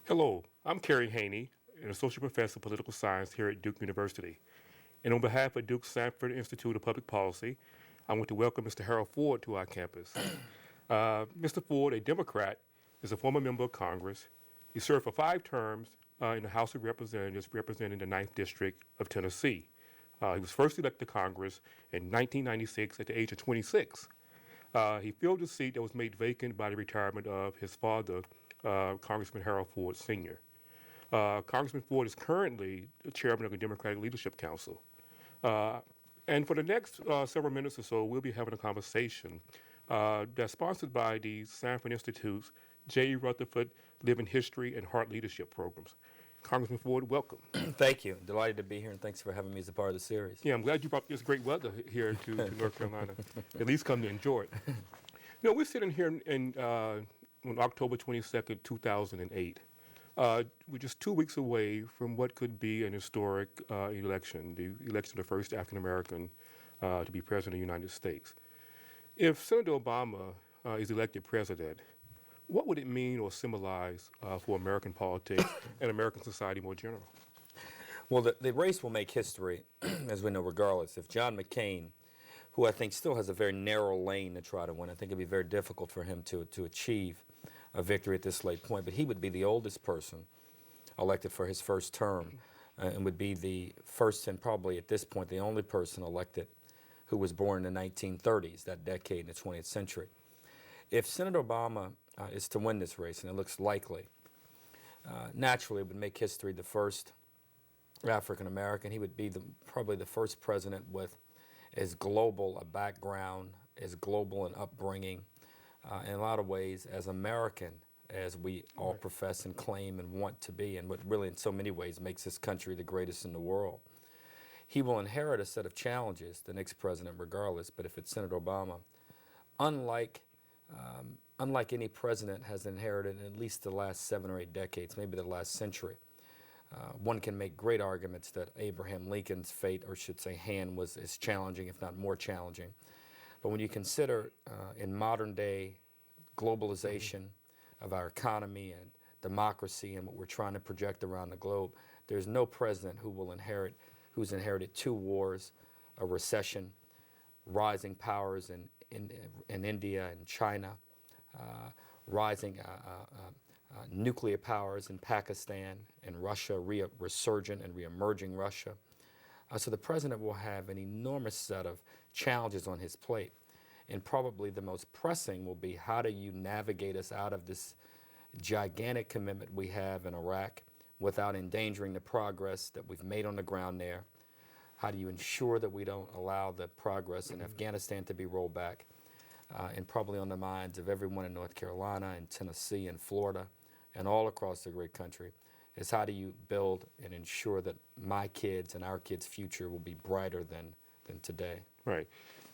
Hello, I'm Kerry Haney, an associate professor of political science here at Duke University. And on behalf of Duke's Sanford Institute of Public Policy, I want to welcome Mr. Harold Ford to our campus. Mr. Ford, a Democrat, is a former member of Congress. He served for 5 terms in the House of Representatives representing the Ninth District of Tennessee. He was first elected to Congress in 1996 at the age of 26. He filled the seat that was made vacant by the retirement of his father, Congressman Harold Ford Sr. Congressman Ford is currently the chairman of the Democratic Leadership Council. And for the next several minutes or so, we'll be having a conversation that's sponsored by the Sanford Institute's J. Rutherford Living History and Heart Leadership programs. Congressman Ford, welcome. Thank you. Delighted to be here, and thanks for having me as a part of the series. Yeah, I'm glad you brought this great weather here to North Carolina. At least come to enjoy it. We're sitting here on October 22nd, 2008. We're just 2 weeks away from what could be an historic election, the election of the first African American to be president of the United States. If Senator Obama is elected president, what would it mean or symbolize for American politics and American society more general? Well, the race will make history, as we know, regardless. If John McCain, who I think still has a very narrow lane to try to win, I think it'd be very difficult for him to achieve a victory at this late point, but he would be the oldest person elected for his first term and would be the first and probably at this point the only person elected who was born in the 1930s, that decade in the 20th century. If Senator Obama is to win this race, and it looks likely, naturally it would make history the first African American. He would be probably the first president with as global a background, as global an upbringing, in a lot of ways as American as we all profess and claim and want to be, and what really in so many ways makes this country the greatest in the world. He will inherit a set of challenges, the next president regardless, but if it's Senator Obama, unlike any president has inherited in at least the last 7 or 8 decades, maybe the last century. One can make great arguments that Abraham Lincoln's fate, or should say hand, was as challenging, if not more challenging. But when you consider in modern day globalization of our economy and democracy and what we're trying to project around the globe, there's no president who's inherited 2 wars, a recession, rising powers in India and China, rising nuclear powers in Pakistan and Russia, resurgent and reemerging Russia. So the president will have an enormous set of challenges on his plate. And probably the most pressing will be, how do you navigate us out of this gigantic commitment we have in Iraq without endangering the progress that we've made on the ground there? How do you ensure that we don't allow the progress in Afghanistan to be rolled back? And probably on the minds of everyone in North Carolina and Tennessee and Florida and all across the great country is, how do you build and ensure that my kids and our kids' future will be brighter than today? Right.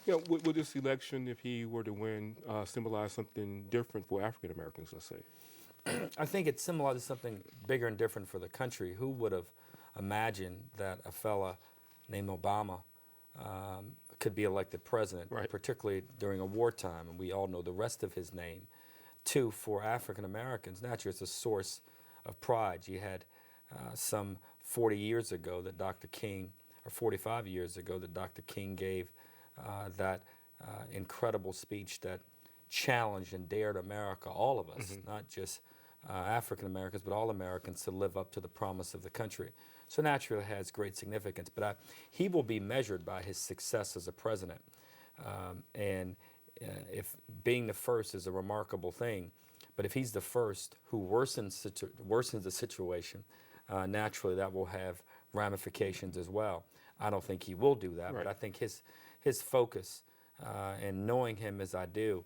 Would this election, if he were to win, symbolize something different for African Americans, let's say? I think it symbolizes something bigger and different for the country. Who would have imagined that a fella named Obama could be elected president, right, particularly during a wartime, and we all know the rest of his name. 2, for African Americans, naturally it's a source of pride. You had some 40 years ago that Dr. King, or 45 years ago, that Dr. King gave that incredible speech that challenged and dared America, all of us, not just African Americans, but all Americans, to live up to the promise of the country. So naturally it has great significance, but he will be measured by his success as a president. If being the first is a remarkable thing, but if he's the first who worsens the situation, naturally that will have ramifications as well. I don't think he will do that, right, but I think his focus, and knowing him as I do,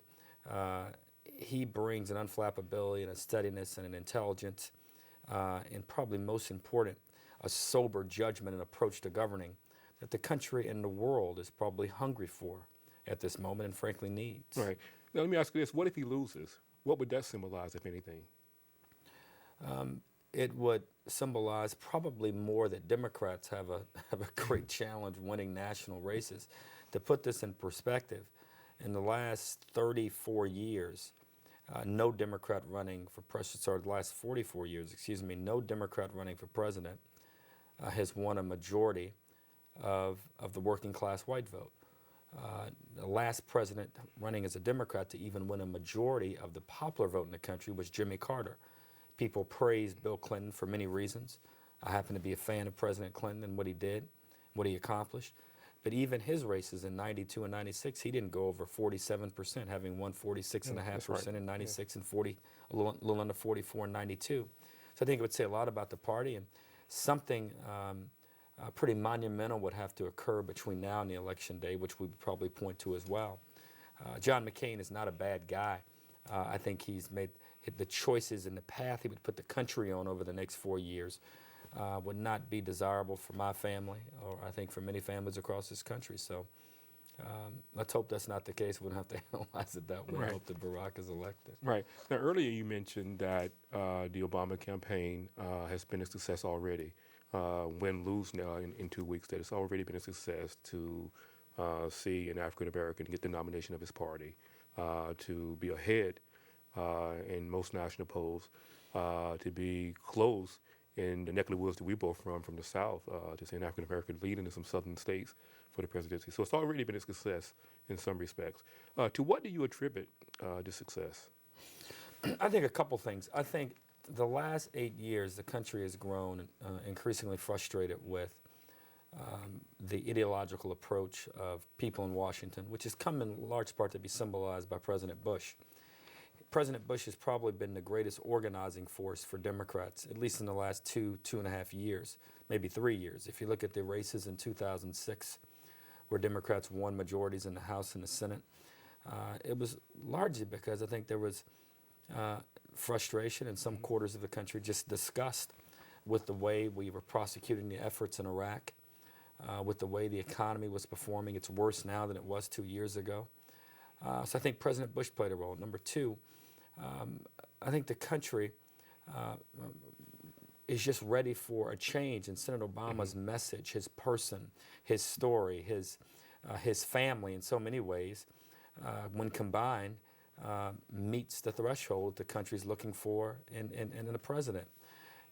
he brings an unflappability and a steadiness and an intelligence, and probably most important, a sober judgment and approach to governing that the country and the world is probably hungry for at this moment and frankly needs. Right. Now let me ask you this, what if he loses? What would that symbolize, if anything? It would symbolize probably more that Democrats have a great challenge winning national races. To put this in perspective, in the last 34 years, no Democrat running for president, sorry, the last 44 years, excuse me, no Democrat running for president has won a majority of the working class white vote. The last president running as a Democrat to even win a majority of the popular vote in the country was Jimmy Carter. People praise Bill Clinton for many reasons. I happen to be a fan of President Clinton and what he did, what he accomplished. But even his races in 92 and 96, he didn't go over 47%, having won 46.5% in 96 and 40, a little under 44 in 92. So I think it would say a lot about the party, and something pretty monumental would have to occur between now and the election day, which we would probably point to as well. John McCain is not a bad guy. I think he's made the choices and the path he would put the country on over the next 4 years would not be desirable for my family, or I think for many families across this country. So let's hope that's not the case. We don't have to analyze it that way. Right. I hope that Barack is elected. Right. Now, earlier you mentioned that the Obama campaign has been a success already. Win, lose now in 2 weeks, that it's already been a success to see an African American get the nomination of his party, to be ahead in most national polls, to be close in the neck of the woods that we both from the South, to see an African American leading in some southern states for the presidency. So it's already been a success in some respects. To what do you attribute this success? I think a couple things. I think the last 8 years, the country has grown increasingly frustrated with the ideological approach of people in Washington, which has come in large part to be symbolized by President Bush. President Bush has probably been the greatest organizing force for Democrats, at least in the last 2.5 years, maybe 3 years. If you look at the races in 2006, where Democrats won majorities in the House and the Senate, it was largely because I think there was frustration in some quarters of the country, just disgust with the way we were prosecuting the efforts in Iraq, with the way the economy was performing. It's worse now than it was 2 years ago. So I think President Bush played a role. Number two, I think the country is just ready for a change, and Senator Obama's message, his person, his story, his family in so many ways, when combined, meets the threshold the country's looking for in a president.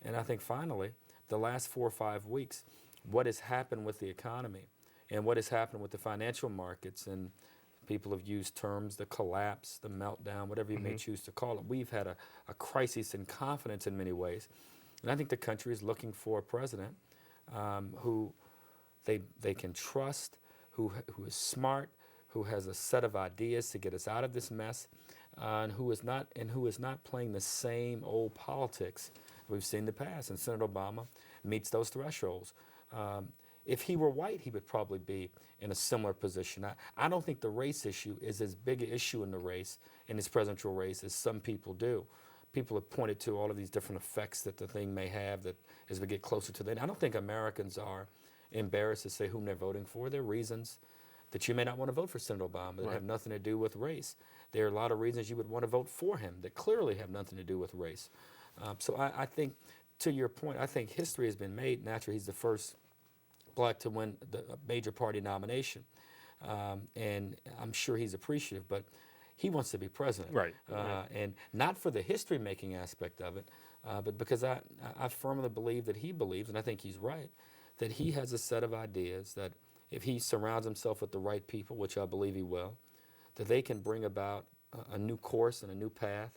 And I think finally, the last 4 or 5 weeks, what has happened with the economy and what has happened with the financial markets, and people have used terms, the collapse, the meltdown, whatever you may choose to call it. We've had a crisis in confidence in many ways. And I think the country is looking for a president who they can trust, who is smart, who has a set of ideas to get us out of this mess, and who is not playing the same old politics we've seen in the past. And Senator Obama meets those thresholds. If he were white, he would probably be in a similar position. I don't think the race issue is as big an issue in the race, in this presidential race, as some people do. People have pointed to all of these different effects that the thing may have that as we get closer to that. I don't think Americans are embarrassed to say whom they're voting for. There are reasons that you may not want to vote for Senator Obama that have nothing to do with race. There are a lot of reasons you would want to vote for him that clearly have nothing to do with race. So I think, to your point, I think history has been made. Naturally, he's the first black to win the major party nomination. And I'm sure he's appreciative, but he wants to be president. Right. And not for the history-making aspect of it, but because I firmly believe that he believes, and I think he's right, that he has a set of ideas that if he surrounds himself with the right people, which I believe he will, that they can bring about a new course and a new path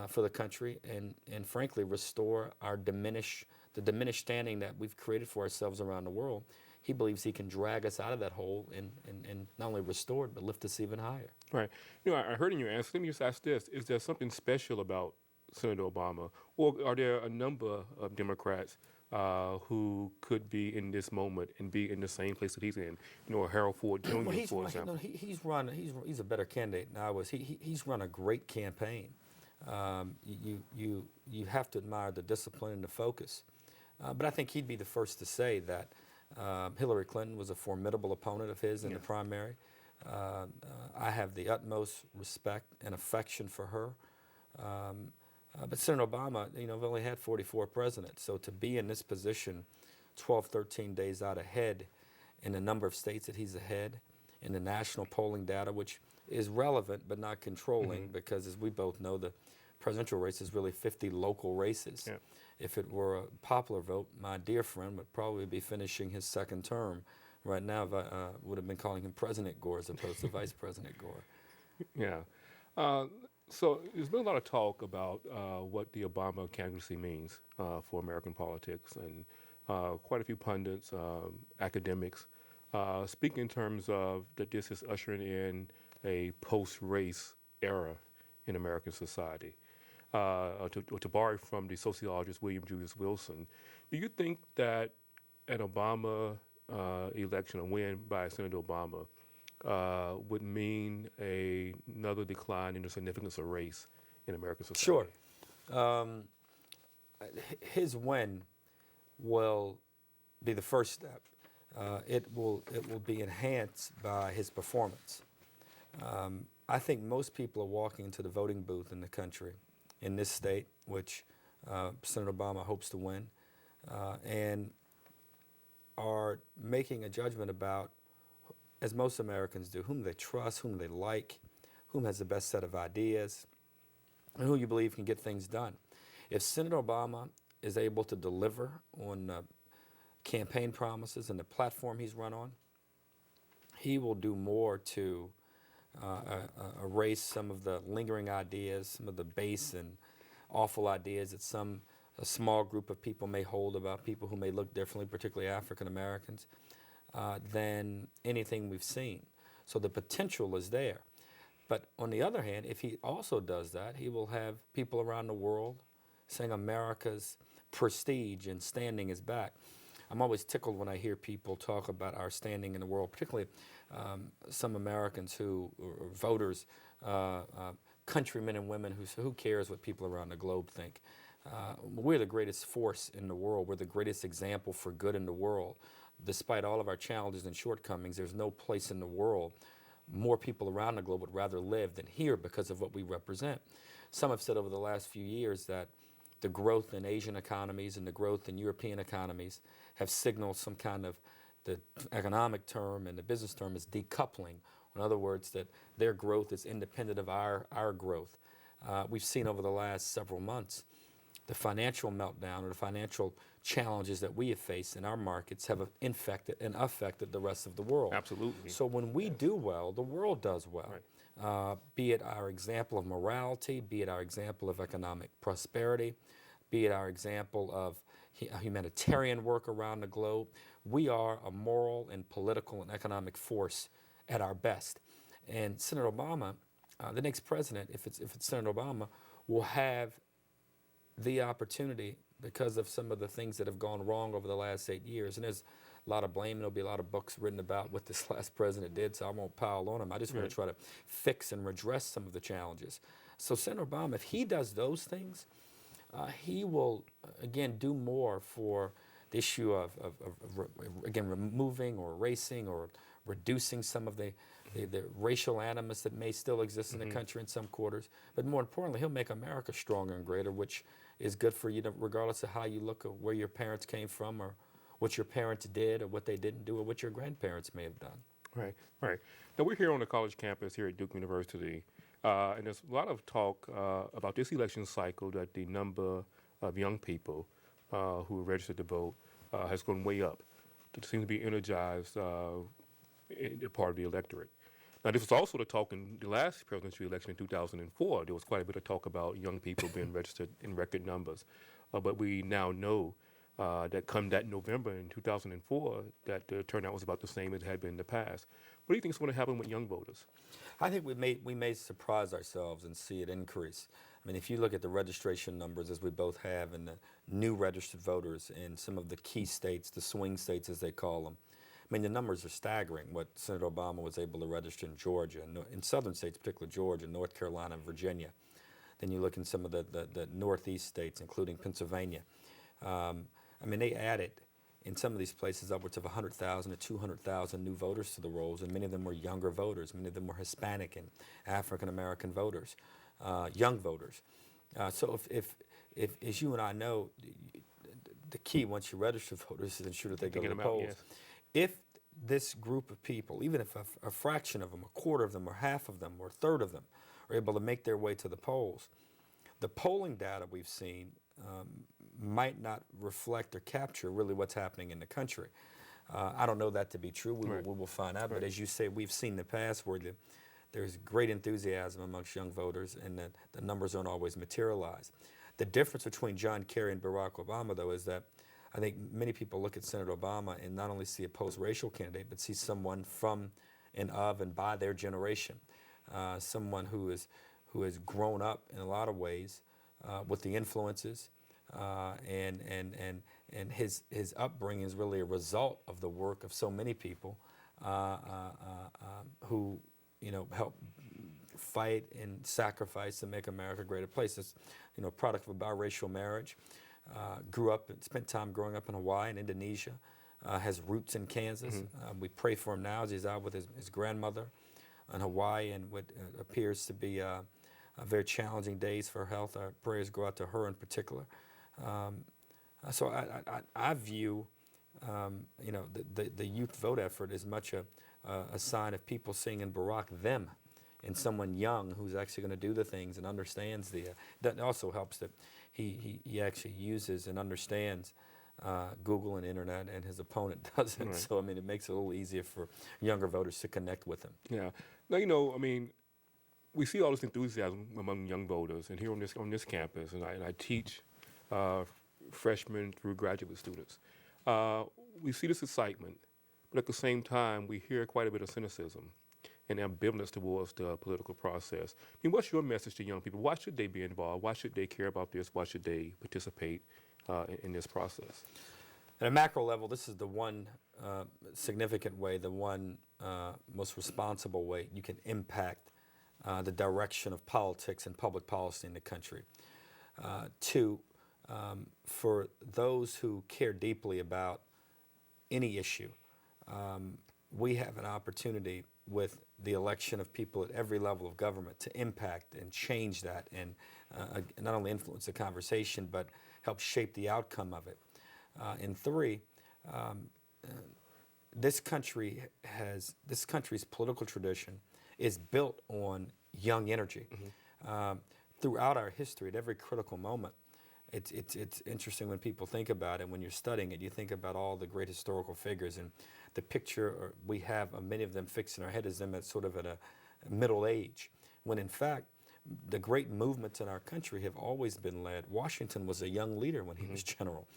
for the country, and frankly restore the diminished standing that we've created for ourselves around the world. He believes he can drag us out of that hole and not only restore it, but lift us even higher. Right. I heard in your answer, let me just ask this. Is there something special about Senator Obama, or are there a number of Democrats who could be in this moment and be in the same place that he's in? Harold Ford Jr., for example. He's a better candidate than I was. He's run a great campaign. You have to admire the discipline and the focus. But I think he'd be the first to say that Hillary Clinton was a formidable opponent of his in the primary. I have the utmost respect and affection for her. But Senator Obama, we've only had 44 presidents. So to be in this position 12, 13 days out ahead in a number of states that he's ahead, in the national polling data, which is relevant but not controlling, because as we both know, the presidential race is really 50 local races. Yeah. If it were a popular vote, my dear friend would probably be finishing his second term. Right now, would have been calling him President Gore as opposed to Vice President Gore. Yeah. Uh, so there's been a lot of talk about what the Obama candidacy means for American politics, and quite a few pundits, academics, speak in terms of that this is ushering in a post-race era in American society. To borrow from the sociologist William Julius Wilson, do you think that an Obama election, a win by Senator Obama, would mean another decline in the significance of race in American society? Sure. His win will be the first step. It will be enhanced by his performance. I think most people are walking into the voting booth in the country, in this state, which Senator Obama hopes to win, and are making a judgment about, as most Americans do, whom they trust, whom they like, whom has the best set of ideas, and who you believe can get things done. If Senator Obama is able to deliver on campaign promises and the platform he's run on, he will do more to erase some of the lingering ideas, some of the base and awful ideas that a small group of people may hold about people who may look differently, particularly African Americans, than anything we've seen. So the potential is there. But on the other hand, if he also does that, he will have people around the world saying America's prestige and standing is back. I'm always tickled when I hear people talk about our standing in the world, particularly some Americans or voters, countrymen and women who cares what people around the globe think. We're the greatest force in the world. We're the greatest example for good in the world. Despite all of our challenges and shortcomings, there's no place in the world more people around the globe would rather live than here because of what we represent. Some have said over the last few years that the growth in Asian economies and the growth in European economies have signaled some kind of, the economic term and the business term is decoupling. In other words, that their growth is independent of our growth. We've seen over the last several months the financial meltdown or the financial challenges that we have faced in our markets have infected and affected the rest of the world. Absolutely. So when we do well, the world does well. Right. Be it our example of morality, be it our example of economic prosperity, be it our example of humanitarian work around the globe. We are a moral and political and economic force at our best. And Senator Obama, the next president, if it's Senator Obama, will have the opportunity, because of some of the things that have gone wrong over the last 8 years, and there's a lot of blame, and there'll be a lot of books written about what this last president did, so I won't pile on him. I just want to try to fix and redress some of the challenges. So Senator Obama, if he does those things, he will, again, do more for the issue of again, removing or erasing or reducing some of the racial animus that may still exist in the country in some quarters. But more importantly, he'll make America stronger and greater, which is good for you, regardless of how you look or where your parents came from or what your parents did or what they didn't do or what your grandparents may have done. Right, right. Now, we're here on the college campus here at Duke University, and there's a lot of talk about this election cycle that the number of young people who are registered to vote has gone way up. It seems to be energized in part of the electorate. Now, this was also the talk in the last presidential election in 2004. There was quite a bit of talk about young people being registered in record numbers. But we now know that come that November in 2004, that the turnout was about the same as it had been in the past. What do you think is going to happen with young voters? I think we may surprise ourselves and see it increase. I mean, if you look at the registration numbers, as we both have, and the new registered voters in some of the key states, the swing states as they call them, I mean, the numbers are staggering, what Senator Obama was able to register in Georgia, in southern states, particularly Georgia, North Carolina, and Virginia. Then you look in some of the northeast states, including Pennsylvania. I mean, they added, in some of these places, upwards of 100,000 to 200,000 new voters to the rolls, and many of them were younger voters. Many of them were Hispanic and African-American voters, young voters. So if, as you and I know, the key, once you register voters, is ensure that they go to the polls. Yes. If this group of people, even if a fraction of them, a quarter of them, or half of them, or a third of them, are able to make their way to the polls, the polling data we've seen might not reflect or capture really what's happening in the country. I don't know that to be true. We will find out. Right. But as you say, we've seen in the past where there's great enthusiasm amongst young voters, and that the numbers don't always materialize. The difference between John Kerry and Barack Obama, though, is that I think many people look at Senator Obama and not only see a post-racial candidate, but see someone from and of and by their generation, someone who has grown up in a lot of ways with the influences, and his upbringing is really a result of the work of so many people who help fight and sacrifice to make America a greater place. It's product of a biracial marriage. Spent time growing up in Hawaii and Indonesia. Has roots in Kansas. We pray for him now as he's out with his grandmother in Hawaii, and what appears to be very challenging days for her health. Our prayers go out to her in particular. So I view the youth vote effort as much a sign of people seeing in Barack them, and someone young who's actually going to do the things and understands that also helps that he actually uses and understands Google and internet, and his opponent doesn't. Right. So, I mean, it makes it a little easier for younger voters to connect with him. Yeah. Now, we see all this enthusiasm among young voters, and here on this campus, and I teach freshmen through graduate students. We see this excitement, but at the same time, we hear quite a bit of cynicism and ambivalence towards the political process. What's your message to young people? Why should they be involved? Why should they care about this? Why should they participate in this process? At a macro level, this is the one significant way, the one most responsible way you can impact the direction of politics and public policy in the country. Two, for those who care deeply about any issue, we have an opportunity with the election of people at every level of government to impact and change that, and not only influence the conversation, but help shape the outcome of it. And three, this country's political tradition is built on young energy. Throughout our history, at every critical moment, it's interesting when people think about it. When you're studying it, you think about all the great historical figures, and the picture we have of many of them fixed in our head is them at sort of at a middle age, when in fact the great movements in our country have always been led. Washington was a young leader when he was general.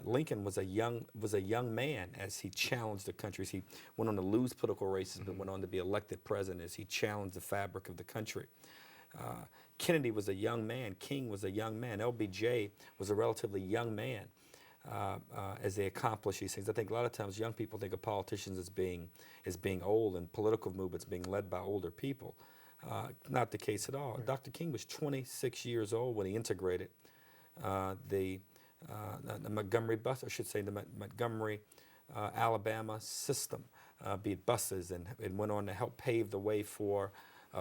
Lincoln was a young man as he challenged the country. As he went on to lose political races, but went on to be elected president as he challenged the fabric of the country. Kennedy was a young man. King was a young man. LBJ was a relatively young man as they accomplish these things. I think a lot of times young people think of politicians as being old, and political movements being led by older people. Not the case at all. Right. Dr. King was 26 years old when he integrated the Montgomery bus, I should say, the Montgomery, Alabama system, be it buses, and it went on to help pave the way for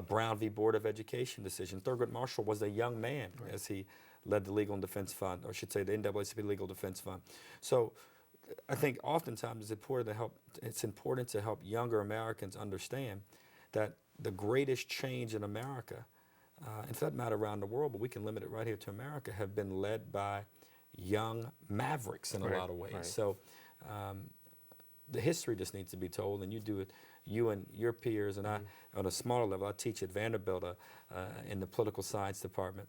Brown v. Board of Education decision. Thurgood Marshall was a young man. Right. As he led the Legal and Defense Fund, or I should say the NAACP Legal Defense Fund. So I think oftentimes it's important to help younger Americans understand that the greatest change in America, and for that matter around the world, but we can limit it right here to America, have been led by young mavericks in a lot of ways. Right. So the history just needs to be told, and you do it, you and your peers, and I, on a smaller level, I teach at Vanderbilt in the political science department.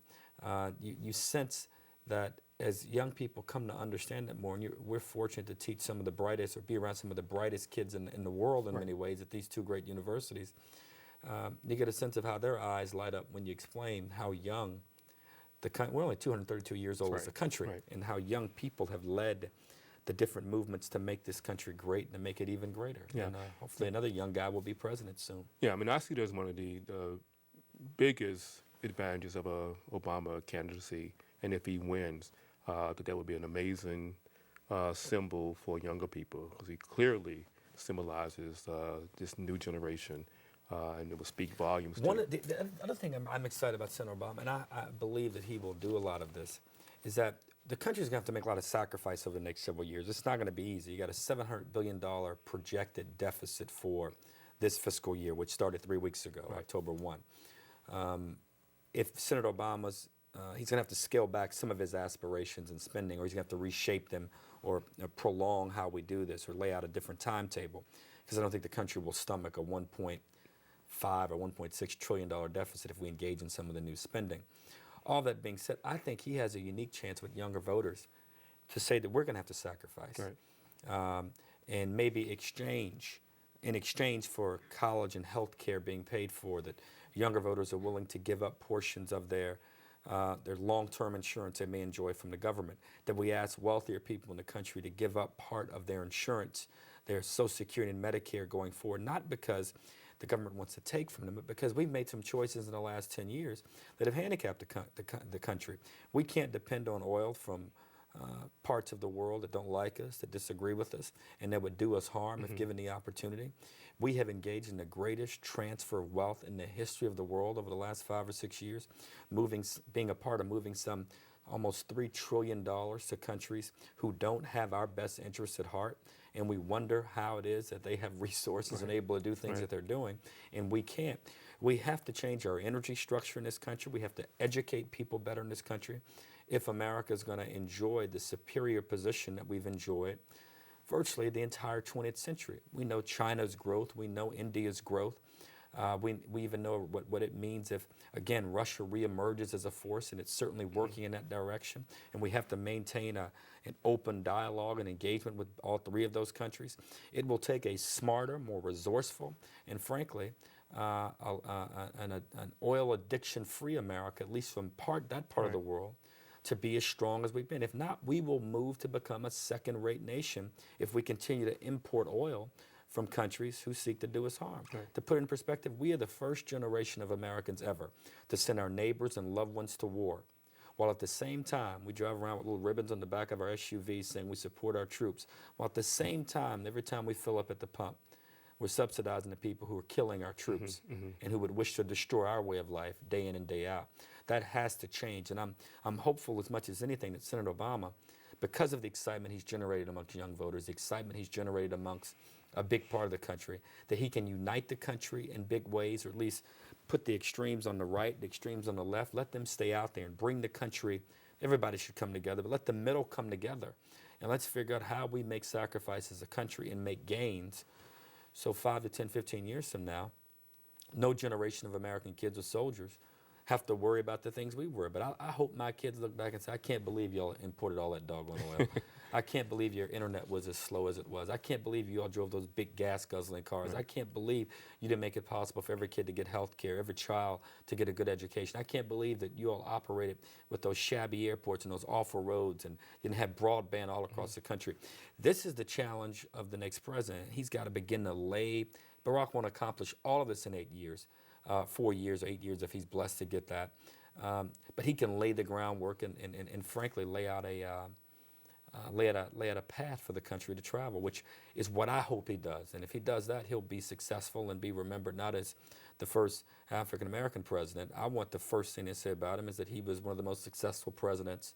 You sense that as young people come to understand it more, and we're fortunate to teach some of the brightest, or be around some of the brightest kids in the world in many ways at these two great universities, you get a sense of how their eyes light up when you explain how young we're only 232 years old as a country, and how young people have led the different movements to make this country great and to make it even greater. Yeah. And hopefully another young guy will be president soon. Yeah, I see that as one of the biggest advantages of a Obama candidacy, and if he wins, that would be an amazing symbol for younger people, because he clearly symbolizes this new generation. And it will speak volumes. The other thing I'm excited about Senator Obama, and I believe that he will do a lot of this, is that the country's going to have to make a lot of sacrifice over the next several years. It's not going to be easy. You got a $700 billion projected deficit for this fiscal year, which started 3 weeks ago, Right. October 1. If Senator Obama's, he's going to have to scale back some of his aspirations and spending, or he's going to have to reshape them or prolong how we do this or lay out a different timetable, because I don't think the country will stomach a 1.5 or $1.6 trillion deficit if we engage in some of the new spending. All that being said, I think he has a unique chance with younger voters to say that we're going to have to sacrifice, Right. and maybe in exchange for college and health care being paid for, that younger voters are willing to give up portions of their long-term insurance they may enjoy from the government, that we ask wealthier people in the country to give up part of their insurance, their Social Security and Medicare going forward, not because the government wants to take from them, but because we've made some choices in the last 10 years that have handicapped the country. We can't depend on oil from parts of the world that don't like us, that disagree with us, and that would do us harm if given the opportunity. We have engaged in the greatest transfer of wealth in the history of the world over the last 5 or 6 years, being a part of moving some almost $3 trillion to countries who don't have our best interests at heart, and we wonder how it is that they have resources and able to do things that they're doing, and we can't. We have to change our energy structure in this country. We have to educate people better in this country if America is going to enjoy the superior position that we've enjoyed virtually the entire 20th century. We know China's growth. We know India's growth. We even know what it means if, again, Russia reemerges as a force, and it's certainly working in that direction. And we have to maintain an open dialogue and engagement with all three of those countries. It will take a smarter, more resourceful, and frankly, an oil addiction-free America, at least from that part of the world, to be as strong as we've been. If not, we will move to become a second-rate nation if we continue to import oil from countries who seek to do us harm. Right. To put it in perspective, we are the first generation of Americans ever to send our neighbors and loved ones to war, while at the same time we drive around with little ribbons on the back of our SUVs saying we support our troops, while at the same time, every time we fill up at the pump, we're subsidizing the people who are killing our troops and who would wish to destroy our way of life day in and day out. That has to change, and I'm hopeful as much as anything that Senator Obama, because of the excitement he's generated amongst young voters, the excitement he's generated amongst a big part of the country, that he can unite the country in big ways, or at least put the extremes on the right, the extremes on the left, let them stay out there and bring the country. Everybody should come together, but let the middle come together, and let's figure out how we make sacrifices as a country and make gains, so 5 to 10, 15 years from now, no generation of American kids or soldiers have to worry about the things we worry about. I hope my kids look back and say, I can't believe y'all imported all that doggone oil. I can't believe your internet was as slow as it was. I can't believe you all drove those big gas-guzzling cars. I can't believe you didn't make it possible for every kid to get health care, every child to get a good education. I can't believe that you all operated with those shabby airports and those awful roads and didn't have broadband all across the country. This is the challenge of the next president. He's got to begin to lay. Barack won't accomplish all of this in 8 years. 4 years or 8 years if he's blessed to get that. But he can lay the groundwork and frankly lay out a path for the country to travel, which is what I hope he does. And if he does that, he'll be successful and be remembered not as the first African-American president. I want the first thing to say about him is that he was one of the most successful presidents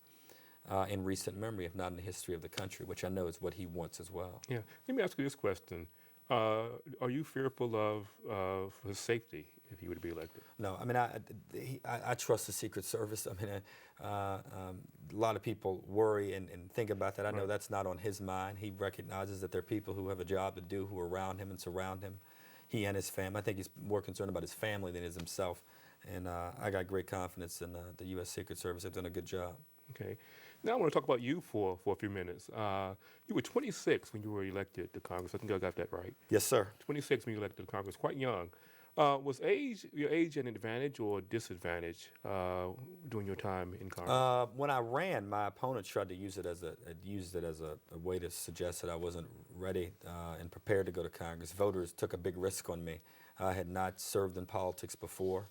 in recent memory, if not in the history of the country, which I know is what he wants as well. Yeah. Let me ask you this question. Are you fearful of his safety if he were to be elected? No, I mean, I trust the Secret Service. I mean, a lot of people worry and think about that. I know that's not on his mind. He recognizes that there are people who have a job to do who are around him and surround him, he and his family. I think he's more concerned about his family than is himself. And I got great confidence in the U.S. Secret Service. They've done a good job. Okay. Now I want to talk about you for a few minutes. You were 26 when you were elected to Congress. I think I got that right. Yes, sir. 26 when you were elected to Congress, quite young. Was your age an advantage or a disadvantage during your time in Congress? When I ran, my opponents tried to use it as a way to suggest that I wasn't ready and prepared to go to Congress. Voters took a big risk on me. I had not served in politics before.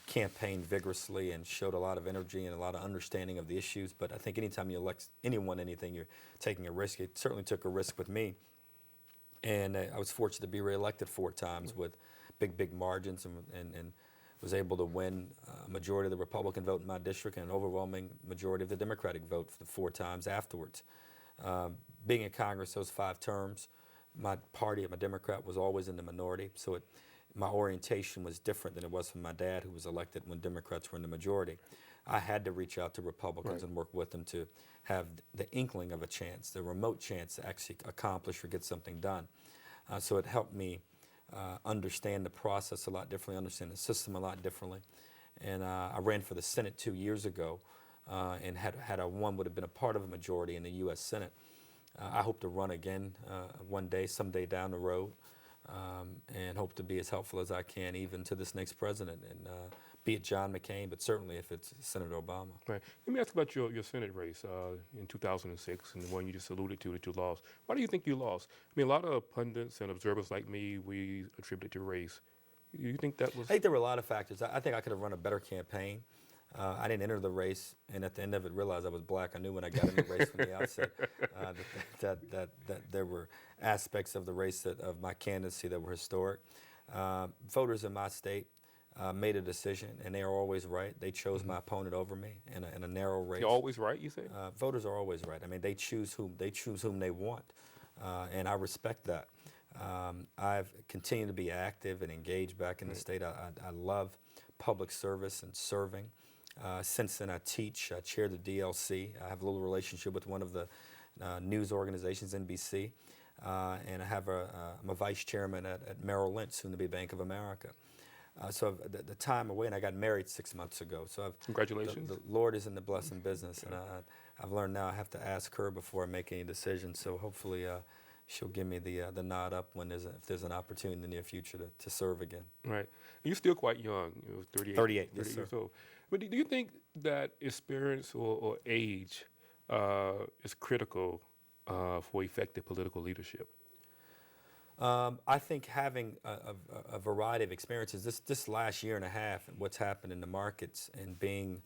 Campaigned vigorously and showed a lot of energy and a lot of understanding of the issues. But I think anytime you elect anyone anything, you're taking a risk. It certainly took a risk with me. And I was fortunate to be reelected 4 times with big margins and was able to win a majority of the Republican vote in my district and an overwhelming majority of the Democratic vote for the 4 times afterwards. Being in Congress those 5 terms, my party, I'm a Democrat, was always in the minority, so my orientation was different than it was from my dad, who was elected when Democrats were in the majority. I had to reach out to Republicans and work with them to have the inkling of a chance, the remote chance to actually accomplish or get something done. So it helped me understand the process a lot differently, understand the system a lot differently. And I ran for the Senate 2 years ago, and had I won, would have been a part of a majority in the U.S. Senate. I hope to run again one day, someday down the road, and hope to be as helpful as I can even to this next president, and be it John McCain, but certainly if it's Senator Obama. Right. Let me ask about your Senate race in 2006 and the one you just alluded to that you lost. Why do you think you lost? I mean, a lot of pundits and observers like me, we attribute it to race. You think that was? I think there were a lot of factors. I think I could have run a better campaign. I didn't enter the race, and at the end of it, realized I was black. I knew when I got in the race from the outset that there were aspects of the race of my candidacy that were historic. Voters in my state made a decision, and they are always right. They chose my opponent over me in a narrow race. You're always right, you say? Voters are always right. I mean, they choose whom they want, and I respect that. I've continued to be active and engaged back in the state. I love public service and serving. Since then, I teach. I chair the DLC. I have a little relationship with one of the news organizations, NBC, and I'm a vice chairman at Merrill Lynch, soon to be Bank of America. So the time away, and I got married 6 months ago. So congratulations. The Lord is in the blessing business, and I've learned now I have to ask her before I make any decisions. So hopefully she'll give me the nod up if there's an opportunity in the near future to serve again. Right. You're still quite young. You're 38. 38, yes, 38 sir. years old. But do you think that experience or age is critical for effective political leadership? I think having a variety of experiences, this last year and a half, and what's happened in the markets, and being,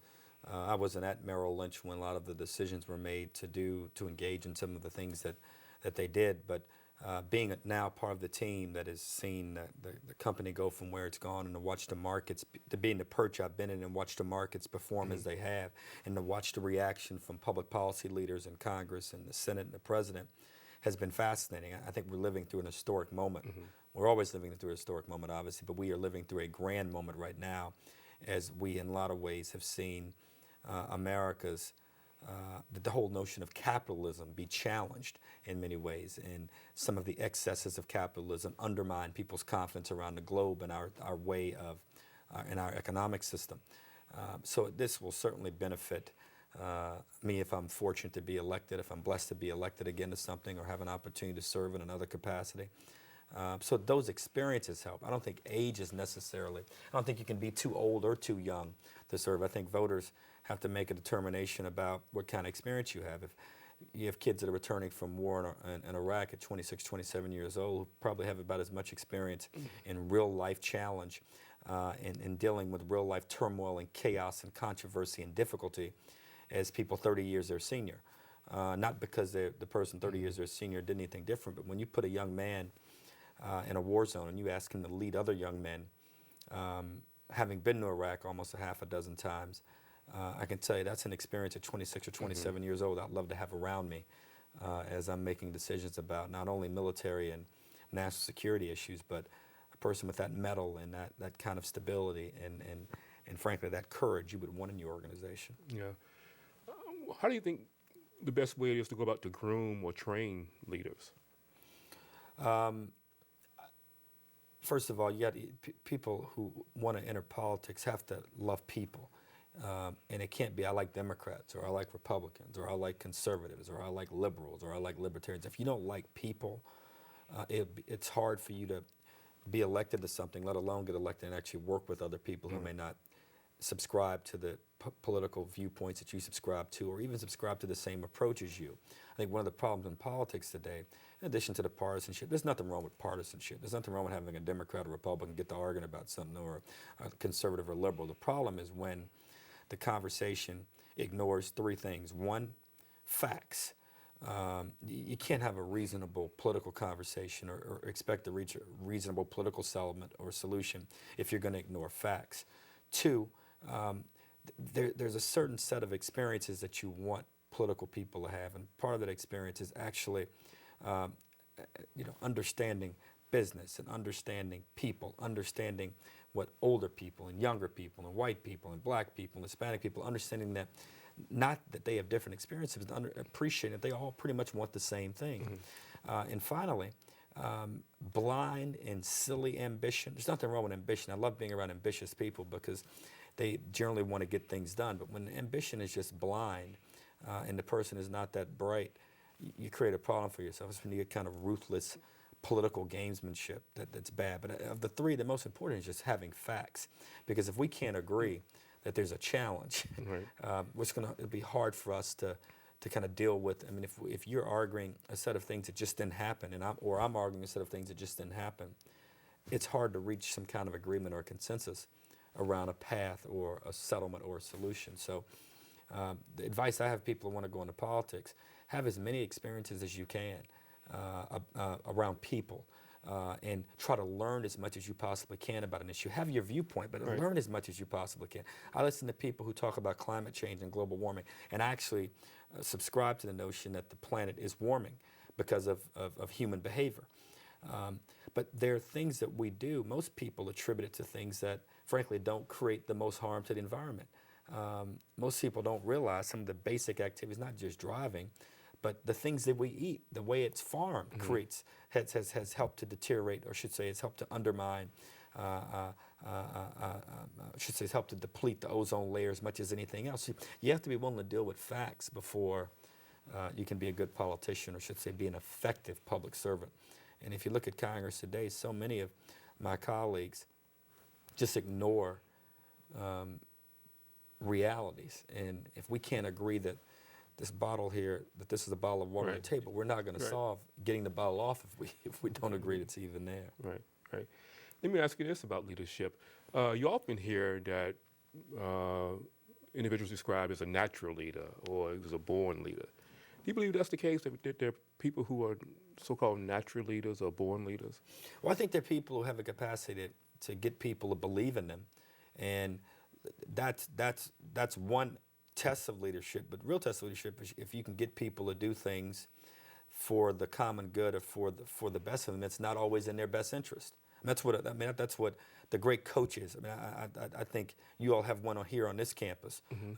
I wasn't at Merrill Lynch when a lot of the decisions were made to engage in some of the things that they did, but being now part of the team that has seen the company go from where it's gone, and to watch the markets, to be in the perch I've been in and watch the markets perform as they have, and to watch the reaction from public policy leaders in Congress and the Senate and the President, has been fascinating. I think we're living through an historic moment. We're always living through a historic moment, obviously, but we are living through a grand moment right now, as we, in a lot of ways, have seen America's, the whole notion of capitalism be challenged in many ways, and some of the excesses of capitalism undermine people's confidence around the globe and our way of, in our economic system. So this will certainly benefit me if I'm fortunate to be elected, if I'm blessed to be elected again to something, or have an opportunity to serve in another capacity. So those experiences help. I don't think age is necessarily, I don't think you can be too old or too young to serve. I think voters have to make a determination about what kind of experience you have. If you have kids that are returning from war in Iraq at 26, 27 years old, who probably have about as much experience in real life challenge, in dealing with real life turmoil and chaos and controversy and difficulty, as people 30 years their senior. Not because the person 30 years their senior did anything different, but when you put a young man in a war zone and you ask him to lead other young men, having been to Iraq almost a half a dozen times, I can tell you that's an experience at 26 or 27 years old I'd love to have around me as I'm making decisions about not only military and national security issues, but a person with that mettle and that kind of stability and frankly that courage you would want in your organization. Yeah. How do you think the best way is to go about to groom or train leaders? First of all, you got people who want to enter politics have to love people. And it can't be I like Democrats, or I like Republicans, or I like conservatives, or I like liberals, or I like libertarians. If you don't like people, it's hard for you to be elected to something, let alone get elected and actually work with other people who may not subscribe to the political viewpoints that you subscribe to, or even subscribe to the same approach as you. I think one of the problems in politics today, in addition to the partisanship, there's nothing wrong with partisanship. There's nothing wrong with having a Democrat or Republican get to arguing about something, or a conservative or liberal. The problem is when the conversation ignores 3 things. 1, facts. You can't have a reasonable political conversation or expect to reach a reasonable political settlement or solution if you're going to ignore facts. Two, there's a certain set of experiences that you want political people to have, and part of that experience is actually, understanding business and understanding people, understanding what older people and younger people and white people and black people and Hispanic people, understanding that not that they have different experiences, but appreciating that they all pretty much want the same thing. And finally, blind and silly ambition. There's nothing wrong with ambition. I love being around ambitious people because they generally want to get things done. But when ambition is just blind and the person is not that bright, you create a problem for yourself. It's when you get kind of ruthless political gamesmanship that's bad. But of the three, the most important is just having facts. Because if we can't agree that there's a challenge, right. It'll be hard for us to kind of deal with. I mean, if you're arguing a set of things that just didn't happen, and I'm arguing a set of things that just didn't happen, it's hard to reach some kind of agreement or a consensus around a path or a settlement or a solution. So the advice I have people who want to go into politics, have as many experiences as you can around people. And try to learn as much as you possibly can about an issue. Have your viewpoint, but right. Learn as much as you possibly can. I listen to people who talk about climate change and global warming, and I actually subscribe to the notion that the planet is warming because of human behavior. But there are things that we do, most people attribute it to things that, frankly, don't create the most harm to the environment. Most people don't realize some of the basic activities, not just driving, but the things that we eat, the way it's farmed, has helped to deteriorate, or I should say, has helped to undermine, has helped to deplete the ozone layer as much as anything else. You have to be willing to deal with facts before you can be a good politician, or I should say, be an effective public servant. And if you look at Congress today, so many of my colleagues just ignore realities. And if we can't agree that this bottle here, that this is a bottle of water right. on the table, we're not going to solve getting the bottle off if we don't agree it's even there. Right. Let me ask you this about leadership. You often hear that individuals described as a natural leader or as a born leader. Do you believe that's the case, that there are people who are so-called natural leaders or born leaders? Well, I think there are people who have a capacity to get people to believe in them, and that's one test of leadership. But real test of leadership is if you can get people to do things for the common good or for the best of them. It's not always in their best interest. And that's what the great coach is. I mean, I think you all have one on here on this campus in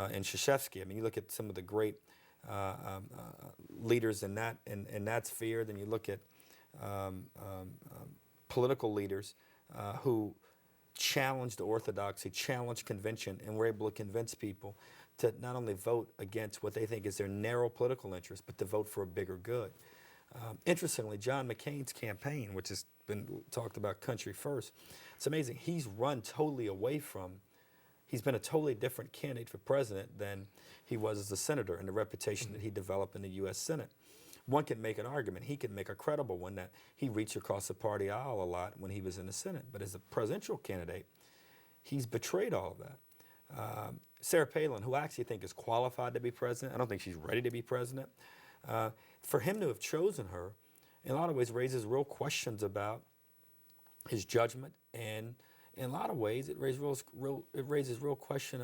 Krzyzewski. I mean, you look at some of the great leaders in that sphere. Then you look at political leaders who challenged orthodoxy, challenged convention, and were able to convince people to not only vote against what they think is their narrow political interest, but to vote for a bigger good. Interestingly, John McCain's campaign, which has been talked about country first, it's amazing. He's been a totally different candidate for president than he was as a senator, and the reputation that he developed in the U.S. Senate. One can make an argument, he can make a credible one, that he reached across the party aisle a lot when he was in the Senate. But as a presidential candidate, he's betrayed all of that. Sarah Palin, who I actually think is qualified to be president, I don't think she's ready to be president. For him to have chosen her, in a lot of ways, raises real questions about his judgment, and in a lot of ways, it raises real questions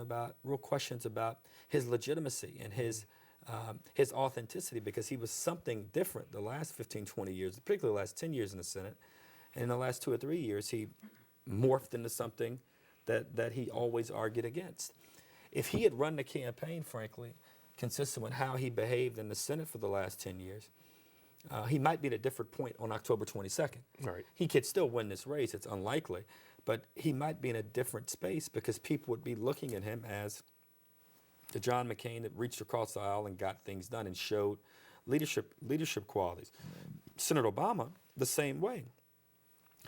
about his legitimacy and his authenticity, because he was something different the last 15, 20 years, particularly the last 10 years in the Senate. And in the last 2 or 3 years, he morphed into something that he always argued against. If he had run the campaign, frankly, consistent with how he behaved in the Senate for the last 10 years, he might be at a different point on October 22nd. Right. He could still win this race. It's unlikely. But he might be in a different space because people would be looking at him as the John McCain that reached across the aisle and got things done and showed leadership qualities. Senator Obama, the same way.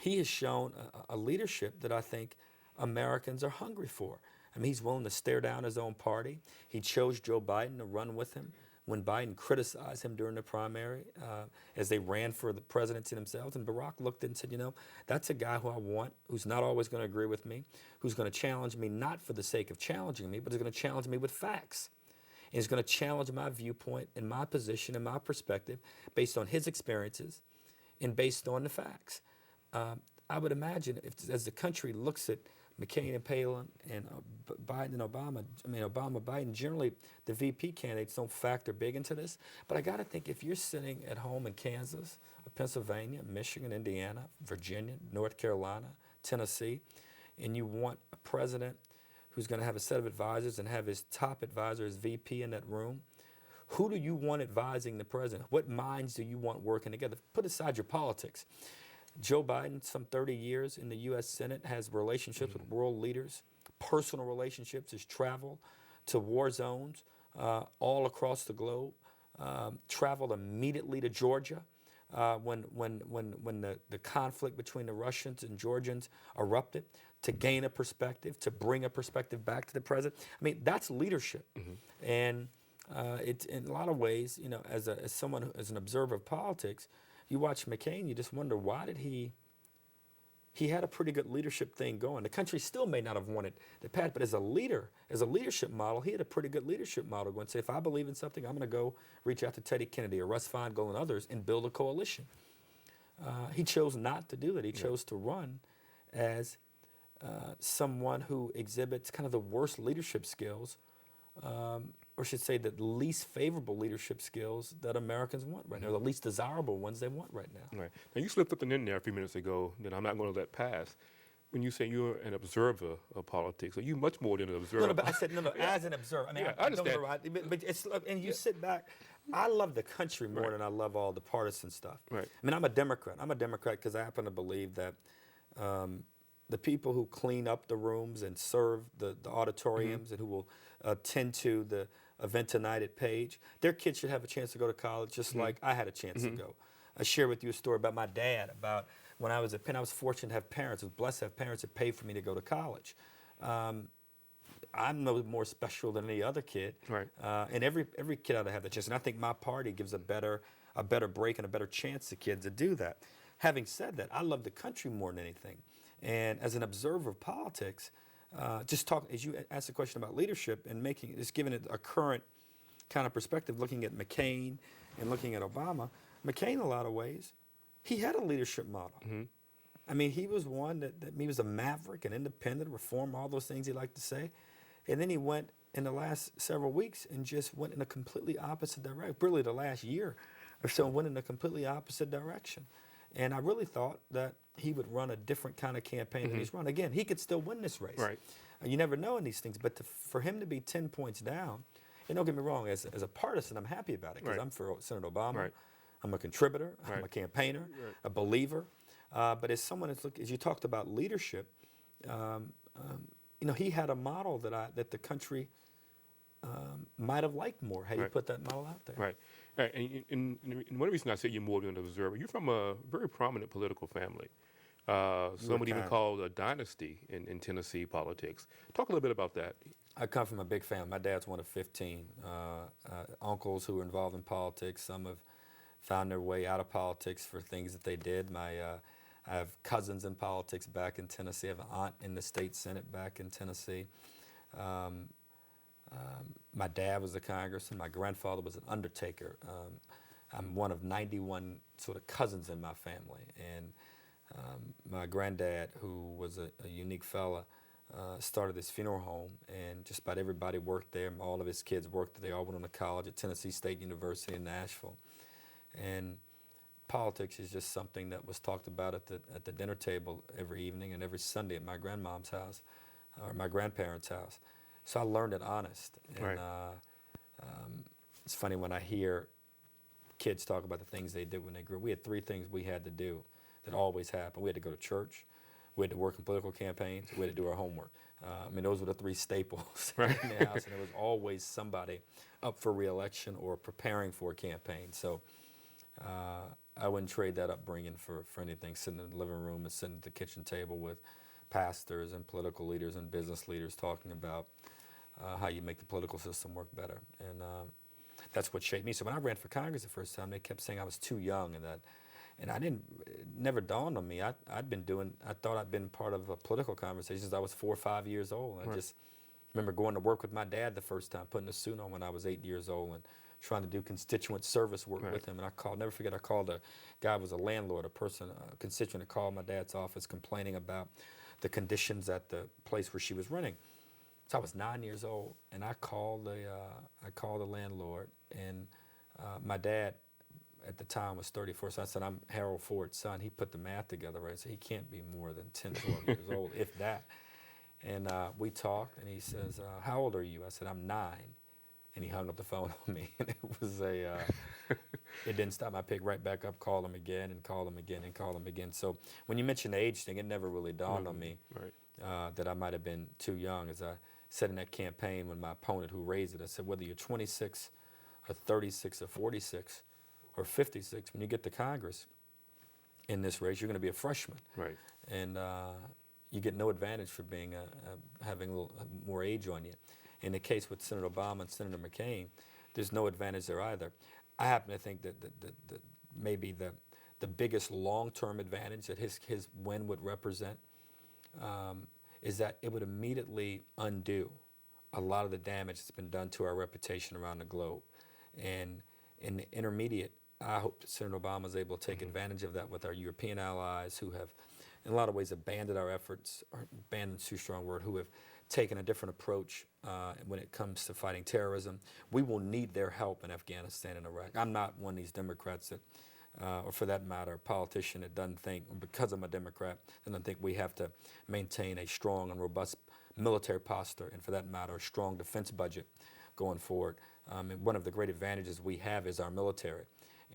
He has shown a leadership that I think Americans are hungry for. I mean, he's willing to stare down his own party. He chose Joe Biden to run with him when Biden criticized him during the primary as they ran for the presidency themselves. And Barack looked and said, that's a guy who I want, who's not always going to agree with me, who's going to challenge me not for the sake of challenging me, but is going to challenge me with facts. And he's going to challenge my viewpoint and my position and my perspective based on his experiences and based on the facts. I would imagine as the country looks at McCain and Palin and Biden and Obama, Obama, Biden, generally the VP candidates don't factor big into this. But I got to think if you're sitting at home in Kansas, Pennsylvania, Michigan, Indiana, Virginia, North Carolina, Tennessee, and you want a president who's going to have a set of advisors and have his top advisor as VP in that room, who do you want advising the president? What minds do you want working together? Put aside your politics. Joe Biden, some 30 years in the U.S. Senate, has relationships with world leaders, personal relationships, has traveled to war zones all across the globe, traveled immediately to Georgia when the conflict between the Russians and Georgians erupted, to gain a perspective, to bring a perspective back to the president. I mean, that's leadership. And it's in a lot of ways, as someone, as an observer of politics, you watch McCain, you just wonder, why did he had a pretty good leadership thing going. The country still may not have wanted the path, but as a leader, as a leadership model, he had a pretty good leadership model going. Say, if I believe in something, I'm going to go reach out to Teddy Kennedy or Russ Feingold and others and build a coalition. He chose not to do that. He chose to run as someone who exhibits kind of the worst leadership skills, or should say the least favorable leadership skills that Americans want right now, the least desirable ones they want right now. Right. Now, you slipped something in there a few minutes ago that I'm not going to let pass. When you say you're an observer of politics, are you much more than an observer? No, but I said, as an observer. I mean, I understand. But it's, and you sit back. I love the country more than I love all the partisan stuff. Right. I mean, I'm a Democrat. I'm a Democrat because I happen to believe that the people who clean up the rooms and serve the auditoriums and who will tend to the event tonight at Page, their kids should have a chance to go to college just like I had a chance to go. I share with you a story about my dad, about when I was at Penn. I was fortunate to have parents, I was blessed to have parents that paid for me to go to college. I'm no more special than any other kid. Right. And every kid ought to have that chance. And I think my party gives a better break and a better chance to kids to do that. Having said that, I love the country more than anything. And as an observer of politics, just talk, as you asked the question about leadership and just giving it a current kind of perspective, looking at McCain and looking at Obama. McCain, in a lot of ways, he had a leadership model. I mean, he was one that he was a maverick, an independent, reform, all those things he liked to say. And then he went in the last several weeks and just went in a completely opposite direction. Really, the last year or so went in a completely opposite direction. And I really thought that he would run a different kind of campaign than he's run. Again, he could still win this race. Right. You never know in these things, but for him to be 10 points down, and don't get me wrong, as a partisan, I'm happy about it because I'm for Senator Obama. Right. I'm a contributor. I'm a campaigner, a believer. But as someone as you talked about leadership, he had a model that the country might have liked more had he put that model out there. Right. And one reason I say you're more than an observer, you're from a very prominent political family. Some would even call it a dynasty in Tennessee politics. Talk a little bit about that. I come from a big family. My dad's one of 15 uncles who were involved in politics. Some have found their way out of politics for things that they did. I have cousins in politics back in Tennessee. I have an aunt in the state Senate back in Tennessee. My dad was a congressman. My grandfather was an undertaker. I'm one of 91 sort of cousins in my family. And my granddad, who was a unique fella, started this funeral home, and just about everybody worked there. All of his kids worked there. They all went on to college at Tennessee State University in Nashville. And politics is just something that was talked about at the dinner table every evening and every Sunday at my grandmom's house, or my grandparents' house. So I learned it honest. And it's funny when I hear kids talk about the things they did when they grew up. We had 3 things we had to do that always happened. We had to go to church, we had to work in political campaigns, we had to do our homework. Those were the 3 staples in the house, and there was always somebody up for re-election or preparing for a campaign. So I wouldn't trade that upbringing for anything, sitting in the living room and sitting at the kitchen table with pastors and political leaders and business leaders talking about how you make the political system work better. And that's what shaped me. So when I ran for Congress the first time, they kept saying I was too young, and it never dawned on me. I thought I'd been part of a political conversation since I was 4 or 5 years old. I just remember going to work with my dad the first time, putting a suit on when I was 8 years old, and trying to do constituent service work Right. with him. And never forget, I called a guy who was a landlord, a constituent that called my dad's office complaining about the conditions at the place where she was renting. So I was 9 years old, and I called the landlord, and my dad at the time was 34, so I said, I'm Harold Ford's son. He put the math together, right? So he can't be more than 10, 12 years old, if that. And we talked, and he says, how old are you? I said, I'm 9. And he hung up the phone on me, and it didn't stop. I picked right back up, called him again, and called him again, and called him again. So when you mentioned the age thing, it never really dawned on me that I might have been too young. As I said in that campaign when my opponent who raised it, I said, whether you're 26 or 36 or 46 or 56, when you get to Congress in this race, you're going to be a freshman. Right. And you get no advantage for being having a little more age on you. In the case with Senator Obama and Senator McCain, there's no advantage there either. I happen to think that maybe the biggest long-term advantage that his win would represent is that it would immediately undo a lot of the damage that's been done to our reputation around the globe. And in the intermediate, I hope that Senator Obama is able to take advantage of that with our European allies who have, in a lot of ways, abandoned our efforts, or abandoned too strong a word, who have taken a different approach when it comes to fighting terrorism. We will need their help in Afghanistan and Iraq. I'm not one of these Democrats that, or for that matter, a politician that doesn't think, because I'm a Democrat, doesn't think we have to maintain a strong and robust military posture, and for that matter, a strong defense budget going forward. And one of the great advantages we have is our military.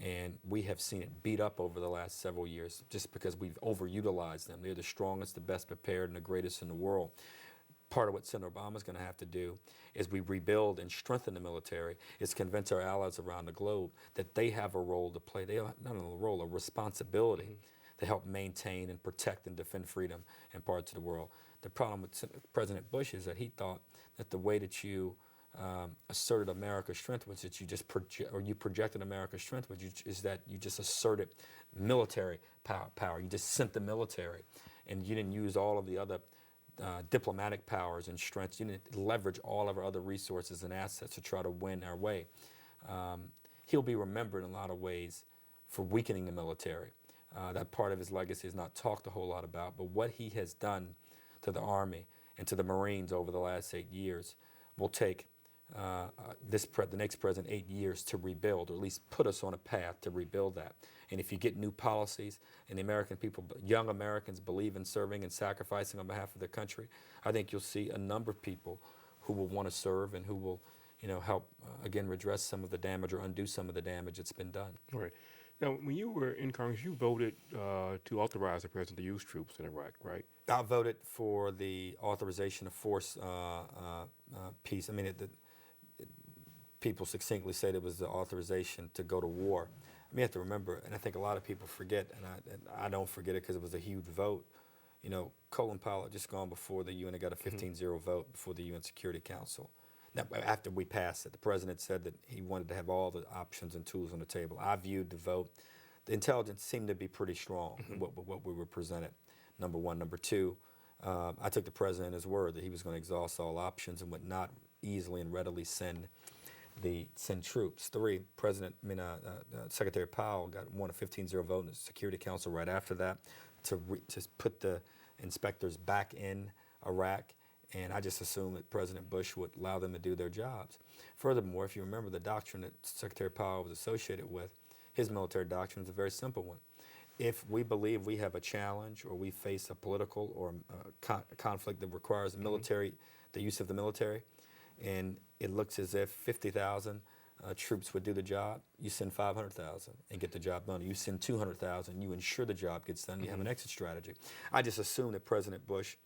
And we have seen it beat up over the last several years just because we've overutilized them. They're the strongest, the best prepared, and the greatest in the world. Part of what Senator Obama is going to have to do is we rebuild and strengthen the military, is convince our allies around the globe that they have a role to play. They have not only a role, a responsibility to help maintain and protect and defend freedom in parts of the world. The problem with President Bush is that he thought that the way that you asserted America's strength was that you just projected America's strength, is that you just asserted military power. You just sent the military, and you didn't use all of the other diplomatic powers and strengths. You didn't leverage all of our other resources and assets to try to win our way. He'll be remembered in a lot of ways for weakening the military. That part of his legacy is not talked a whole lot about, but what he has done to the Army and to the Marines over the last 8 years will take the next president 8 years to rebuild, or at least put us on a path to rebuild that. And if you get new policies and the American people, young Americans, believe in serving and sacrificing on behalf of their country, I think you'll see a number of people who will want to serve and who will, help again redress some of the damage or undo some of the damage that's been done. Right. Now, when you were in Congress, you voted to authorize the president to use troops in Iraq, right? I voted for the authorization of force piece. I mean, people succinctly said it was the authorization to go to war. I mean, you have to remember, and I think a lot of people forget, and I don't forget it because it was a huge vote. Colin Powell had just gone before the UN and got a 15-0 vote before the UN Security Council. Now, after we passed it, the president said that he wanted to have all the options and tools on the table. I viewed the vote. The intelligence seemed to be pretty strong in what we were presented, number one. Number two, I took the president at his word that he was going to exhaust all options and would not easily and readily send troops. Three, Secretary Powell won a 15-0 vote in the Security Council right after that to put the inspectors back in Iraq, and I just assumed that President Bush would allow them to do their jobs. Furthermore, if you remember the doctrine that Secretary Powell was associated with, his military doctrine is a very simple one. If we believe we have a challenge or we face a political or conflict that requires the use of the military, and it looks as if 50,000 troops would do the job, you send 500,000 and get the job done. You send 200,000, you ensure the job gets done, you have an exit strategy. I just assumed that President Bush,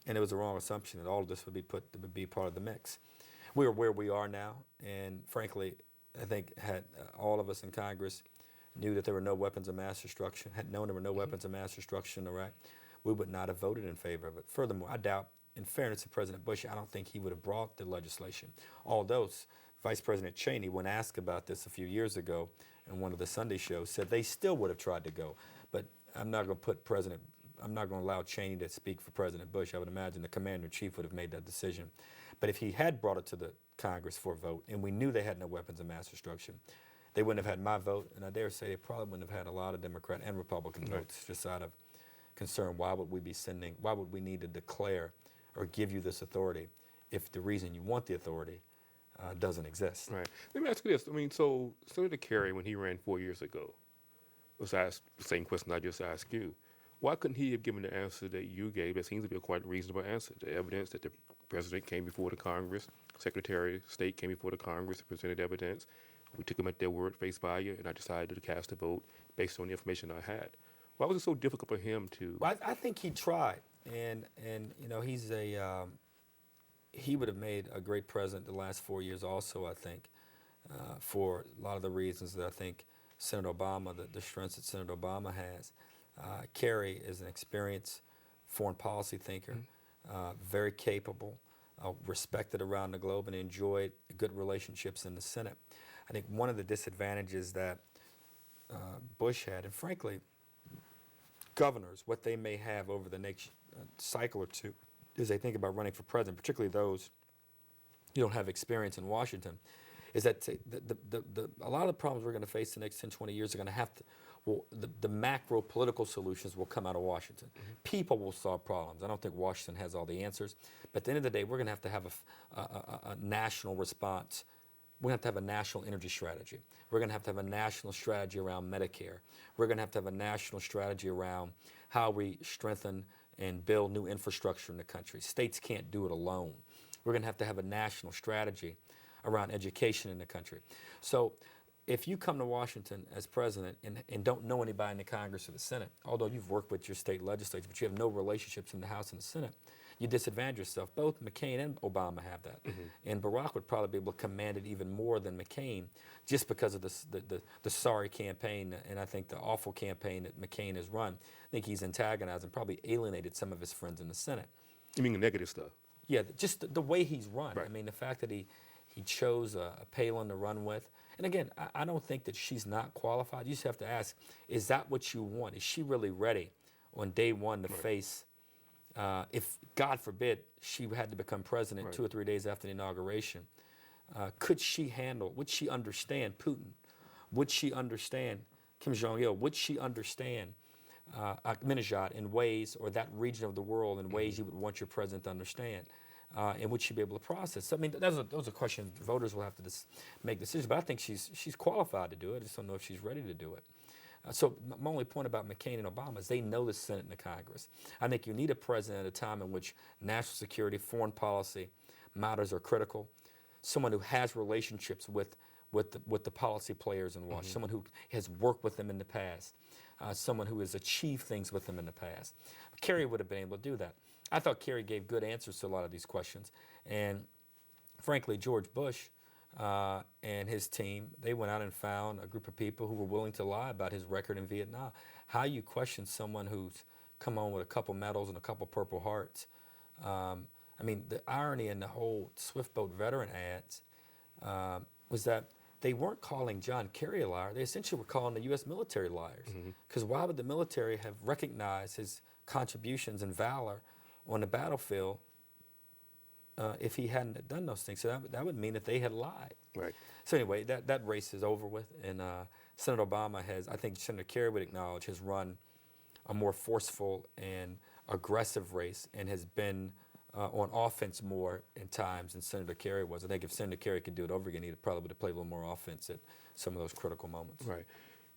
and it was a wrong assumption, that all of this would be part of the mix. We are where we are now, and frankly, I think had all of us in Congress knew that there were no weapons of mass destruction, had known there were no weapons of mass destruction in Iraq, we would not have voted in favor of it. Furthermore, I doubt, in fairness to President Bush, I don't think he would have brought the legislation. Although Vice President Cheney, when asked about this a few years ago in one of the Sunday shows, said they still would have tried to go. But I'm not going to put President I'm not going to allow Cheney to speak for President Bush. I would imagine the commander-in-chief would have made that decision. But if he had brought it to the Congress for a vote, and we knew they had no weapons of mass destruction, they wouldn't have had my vote, and I dare say they probably wouldn't have had a lot of Democrat and Republican votes, just out of concern. Why would we need to declare or give you this authority if the reason you want the authority doesn't exist? Right. Let me ask you this. I mean, so Senator Kerry, when he ran 4 years ago, was asked the same question I just asked you. Why couldn't he have given the answer that you gave? That seems to be a quite reasonable answer. The evidence that the president came before the Congress, Secretary of State came before the Congress and presented evidence. We took them at their word, face value, and I decided to cast a vote based on the information I had. Why was it so difficult for him to? Well, I think he tried, and you know, he would have made a great president the last 4 years also, I think, for a lot of the reasons that I think Senator Obama, the strengths that Senator Obama has. Kerry is an experienced foreign policy thinker, very capable, respected around the globe, and enjoyed good relationships in the Senate. I think one of the disadvantages that Bush had, and frankly, governors, what they may have over the next cycle or two, as they think about running for president, particularly those who don't have experience in Washington, is that a lot of the problems we're going to face the next 10, 20 years are going to have to, the macro political solutions will come out of Washington. People will solve problems. I don't think Washington has all the answers. But at the end of the day, we're going to have a national response. We're going to have a national energy strategy. We're going to have a national strategy around Medicare. We're going to have a national strategy around how we strengthen and build new infrastructure in the country. States can't do it alone. We're going to have a national strategy around education in the country. So if you come to Washington as president and don't know anybody in the Congress or the Senate, although you've worked with your state legislature, but you have no relationships in the House and the Senate, you disadvantage yourself. Both McCain and Obama have that. And Barack would probably be able to command it even more than McCain just because of the sorry campaign, and I think the awful campaign that McCain has run. I think he's antagonized and probably alienated some of his friends in the Senate. You mean the negative stuff? Yeah, just the way he's run. Right. I mean, the fact that he chose a Palin to run with. And again, I don't think that she's not qualified. You just have to ask, is that what you want? Is she really ready on day one to face, if, God forbid, she had to become president 2 or 3 days after the inauguration, would she understand Putin? Would she understand Kim Jong-il? Would she understand Ahmadinejad in ways, or that region of the world in ways you would want your president to understand? And would she be able to process? So, I mean, those are questions voters will have to make decisions. But I think she's qualified to do it. I just don't know if she's ready to do it. So my only point about McCain and Obama is they know the Senate and the Congress. I think you need a president at a time in which national security, foreign policy matters are critical. Someone who has relationships with the policy players in Washington. Someone who has worked with them in the past. Someone who has achieved things with them in the past. Kerry would have been able to do that. I thought Kerry gave good answers to a lot of these questions. And frankly, George Bush and his team, they went out and found a group of people who were willing to lie about his record in Vietnam. How you question someone who's come home with a couple medals and a couple Purple Hearts. I mean, the irony in the whole Swiftboat veteran ads was that they weren't calling John Kerry a liar. They essentially were calling the U.S. military liars. Because why would the military have recognized his contributions and valor on the battlefield if he hadn't done those things? So that would mean that they had lied. Right. So anyway, that race is over with. And Senator Obama has, I think Senator Kerry would acknowledge, has run a more forceful and aggressive race and has been on offense more in times than Senator Kerry was. I think if Senator Kerry could do it over again, he probably would have played a little more offense at some of those critical moments. Right.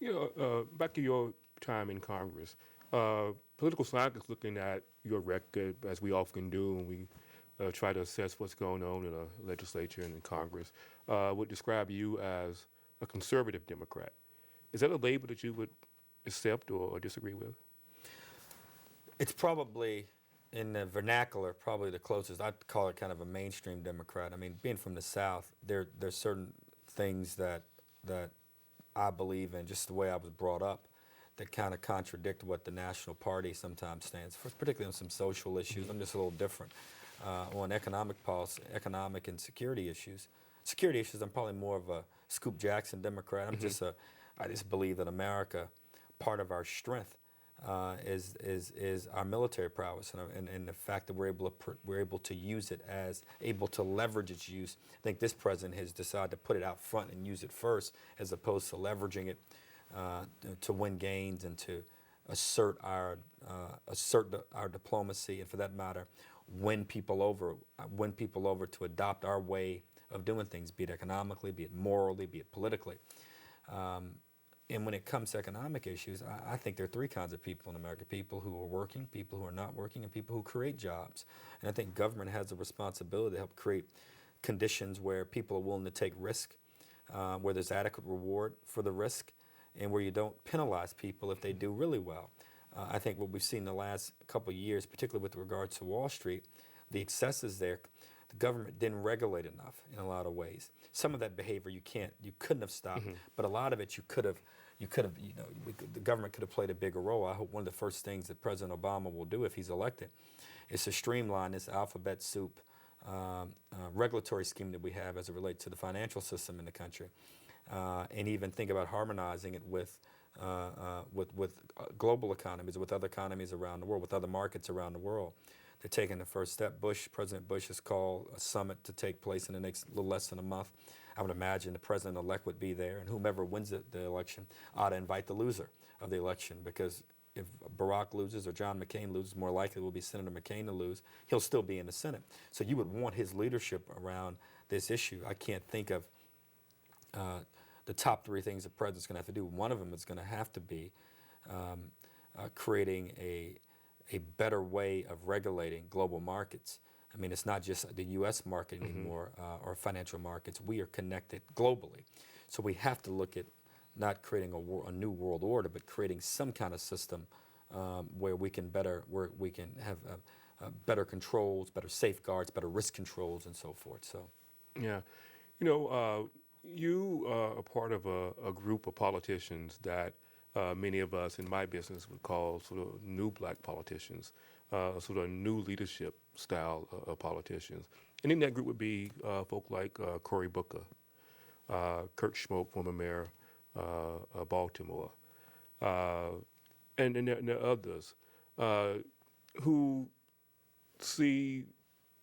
You know, back to your time in Congress, political scientists looking at your record, as we often do when we try to assess what's going on in the legislature and in Congress, would describe you as a conservative Democrat. Is that a label that you would accept or disagree with? It's probably, in the vernacular, probably the closest. I'd call it kind of a mainstream Democrat. I mean, being from the South, there's certain things that I believe in, just the way I was brought up, that kind of contradict what the National Party sometimes stands for, particularly on some social issues. I'm just a little different. On economic policy, economic and security issues. Security issues, I'm probably more of a Scoop Jackson Democrat. I just believe that America, part of our strength is our military prowess and the fact that we're able to use it as able to leverage its use. I think this president has decided to put it out front and use it first, as opposed to leveraging it to win gains and to assert our diplomacy, and for that matter, win people over to adopt our way of doing things, be it economically, be it morally, be it politically. And when it comes to economic issues, I think there are three kinds of people in America: people who are working, people who are not working, and people who create jobs. And I think government has a responsibility to help create conditions where people are willing to take risk, where there's adequate reward for the risk, and where you don't penalize people if they do really well. I think what we've seen in the last couple of years, particularly with regards to Wall Street, the excesses there, the government didn't regulate enough in a lot of ways. Some of that behavior you couldn't have stopped, but a lot of it the government could have played a bigger role. I hope one of the first things that President Obama will do if he's elected is to streamline this alphabet soup regulatory scheme that we have as it relates to the financial system in the country, and even think about harmonizing it with global economies, with other economies around the world, with other markets around the world. They're taking the first step. President Bush has called a summit to take place in the next little less than a month. I would imagine the president-elect would be there, and whomever wins the election ought to invite the loser of the election, because if Barack loses or John McCain loses, more likely it will be Senator McCain to lose. He'll still be in the Senate. So you would want his leadership around this issue. I can't think of the top three things the president's going to have to do. One of them is going to have to be creating a better way of regulating global markets. I mean, it's not just the U.S. market anymore, or financial markets. We are connected globally. So we have to look at not creating a new world order, but creating some kind of system where we can have better controls, better safeguards, better risk controls, and so forth. So, Yeah. You are part of a group of politicians that many of us in my business would call sort of new black politicians, sort of new leadership style of politicians. And in that group would be folk like Cory Booker, Kurt Schmoke, former mayor of Baltimore, and there are others who see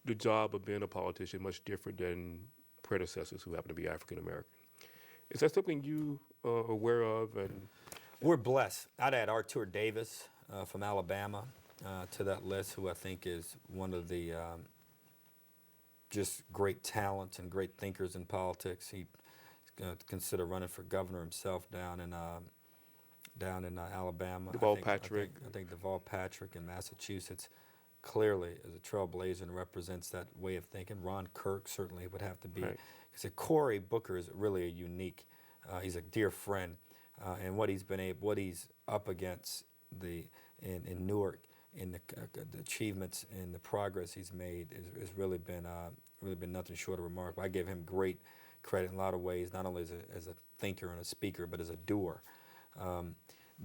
the job of being a politician much different than predecessors who happen to be African American. Is that something you are aware of? And we're blessed. I'd add Artur Davis from Alabama to that list, who I think is one of the just great talents and great thinkers in politics. He's going to consider running for governor himself down in Alabama. Deval Patrick. I think Deval Patrick in Massachusetts clearly is a trailblazer and represents that way of thinking. Ron Kirk certainly would have to be. Right. Because Cory Booker is really a unique. He's a dear friend, and what he's up against in Newark, in the achievements and the progress he's made has really been nothing short of remarkable. I give him great credit in a lot of ways, not only as a thinker and a speaker, but as a doer.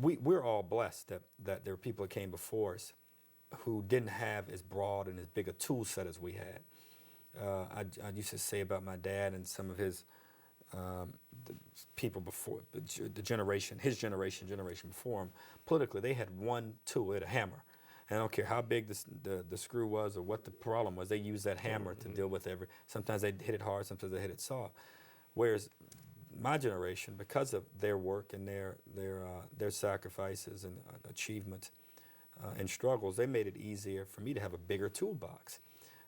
We're all blessed that there are people that came before us who didn't have as broad and as big a tool set as we had. I used to say about my dad and some of his the people before, his generation before him, politically, they had one tool, they had a hammer. And I don't care how big the screw was or what the problem was, they used that hammer to deal with sometimes they hit it hard, sometimes they hit it soft. Whereas my generation, because of their work and their sacrifices and achievements and struggles, they made it easier for me to have a bigger toolbox.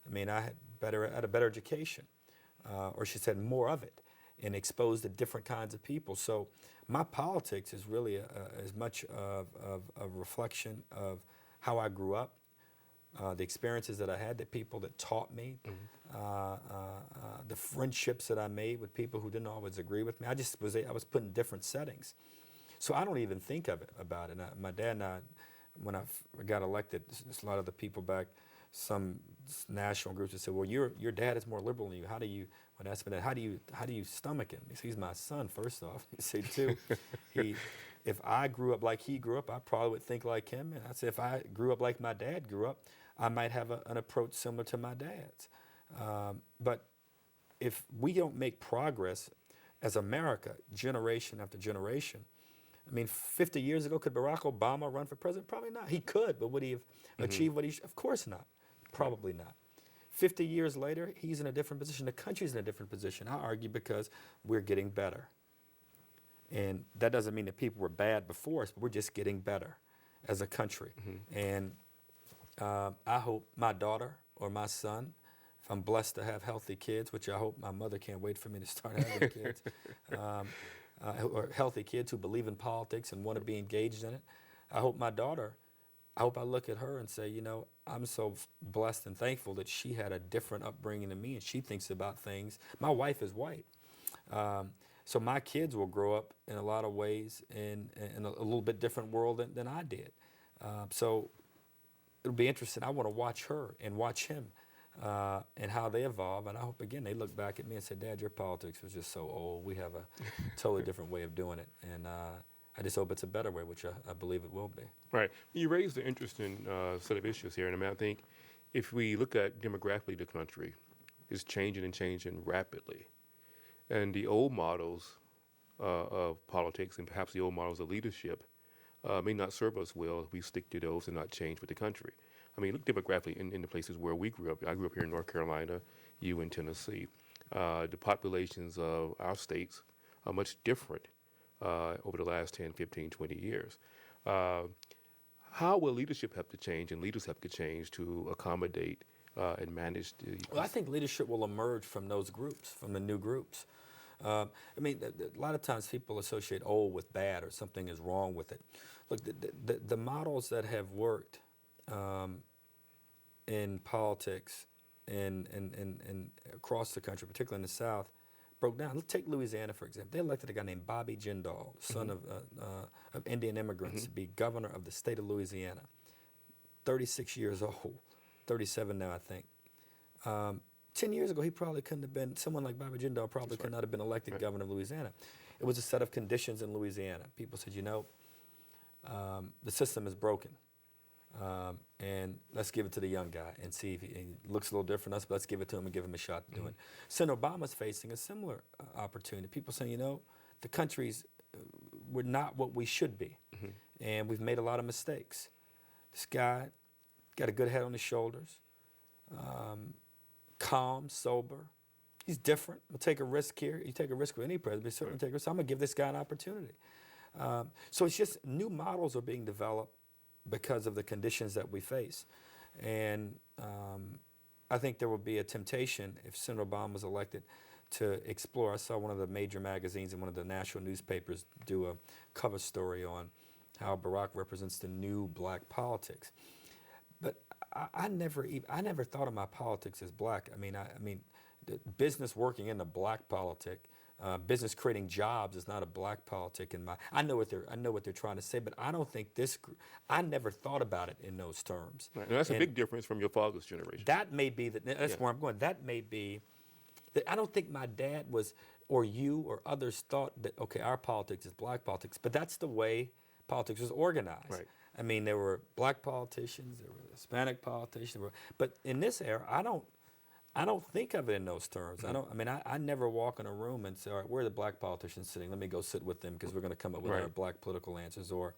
I mean, I had a better education, or she said more of it, and exposed to different kinds of people. So my politics is really as much of a reflection of how I grew up, the experiences that I had, the people that taught me, the friendships that I made with people who didn't always agree with me. I was put in different settings. So I don't even think about it. My dad and I, when I got elected, there's a lot of the people back, some national groups that said, well, your dad is more liberal than you. When I asked my dad, how do you stomach him? He said, he's my son, first off. He said, two, if I grew up like he grew up, I probably would think like him. And I said, if I grew up like my dad grew up, I might have an approach similar to my dad's. But if we don't make progress as America, generation after generation, I mean, 50 years ago, could Barack Obama run for president? Probably not. He could, but would he have achieved what he? Of course not. Probably not. 50 years later, he's in a different position. The country's in a different position. I argue because we're getting better. And that doesn't mean that people were bad before us, but we're just getting better as a country. And I hope my daughter or my son, if I'm blessed to have healthy kids, which I hope my mother can't wait for me to start having kids, or healthy kids who believe in politics and want to be engaged in it. I hope my daughter, I hope I look at her and say, you know, I'm so blessed and thankful that she had a different upbringing than me, and she thinks about things. My wife is white. So my kids will grow up in a lot of ways in a little bit different world than I did. So it'll be interesting. I want to watch her and watch him and how they evolve. And I hope, again, they look back at me and say, Dad, your politics was just so old. We have a totally different way of doing it. And I just hope it's a better way, which I believe it will be. Right. You raised an interesting set of issues here. And I mean, I think if we look at demographically, the country is changing and changing rapidly. And the old models of politics and perhaps the old models of leadership may not serve us well if we stick to those and not change with the country. I mean, look demographically in the places where we grew up. I grew up here in North Carolina, you in Tennessee. The populations of our states are much different over the last 10, 15, 20 years. How will leadership have to change and leaders have to change to accommodate and manage the... Well, I think leadership will emerge from those groups, from the new groups. I mean, a lot of times people associate old with bad or something is wrong with it. Look, the models that have worked in politics and across the country, particularly in the South, broke down. Let's take Louisiana, for example. They elected a guy named Bobby Jindal, son of Indian immigrants, to be governor of the state of Louisiana. 36 years old, 37 now, I think. 10 years ago, he probably couldn't have been, someone like Bobby Jindal probably could not have been elected governor of Louisiana. It was a set of conditions in Louisiana. People said, you know, the system is broken. And let's give it to the young guy and see if he looks a little different from us, but let's give it to him and give him a shot to do it. Senator Obama's facing a similar opportunity. People saying, you know, the country's, we're not what we should be, and we've made a lot of mistakes. This guy got a good head on his shoulders, calm, sober. He's different. We'll take a risk here. You take a risk with any president, but certainly take a risk. So I'm going to give this guy an opportunity. So it's just new models are being developed because of the conditions that we face. And I think there will be a temptation if Senator Obama was elected to explore. I saw one of the major magazines and one of the national newspapers do a cover story on how Barack represents the new black politics. But I never thought of my politics as black. I mean, the business working in the black politic, business creating jobs is not a black politic in my. I know what they're trying to say, but I don't think this. I never thought about it in those terms. Right. And that's a big difference from your father's generation. That may be that's where I'm going. That may be. I don't think my dad was, or you, or others thought that okay, our politics is black politics, but that's the way politics was organized. Right. I mean, there were black politicians, there were Hispanic politicians, but in this era, I don't think of it in those terms. I never walk in a room and say, all right, where are the black politicians sitting? Let me go sit with them because we're going to come up with our black political answers, or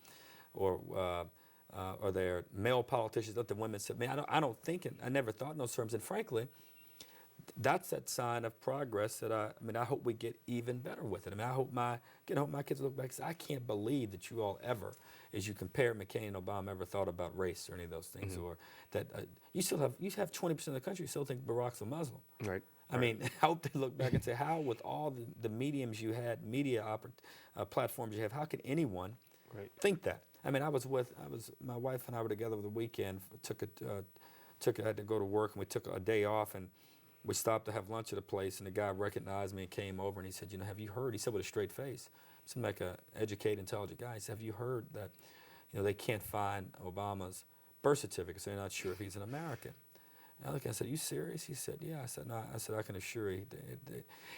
they're male politicians, let the women sit. I never thought in those terms, and frankly, that's that sign of progress that I hope we get even better with it. I hope my kids look back and say, I can't believe that you all ever, as you compare McCain and Obama, ever thought about race or any of those things, or that you have 20% of the country still think Barack's a Muslim. Right. I mean, I hope they look back and say, how with all the mediums you had, platforms you have, how can anyone think that? I mean, my wife and I were together over the weekend. I had to go to work, and we took a day off, and we stopped to have lunch at a place, and the guy recognized me and came over, and he said, you know, have you heard? He said with a straight face, seemed like an educated, intelligent guy. He said, have you heard that, you know, they can't find Obama's birth certificate, so they're not sure if he's an American. And I looked at him, I said, are you serious? He said, yeah. I said, no. I said, I can assure you.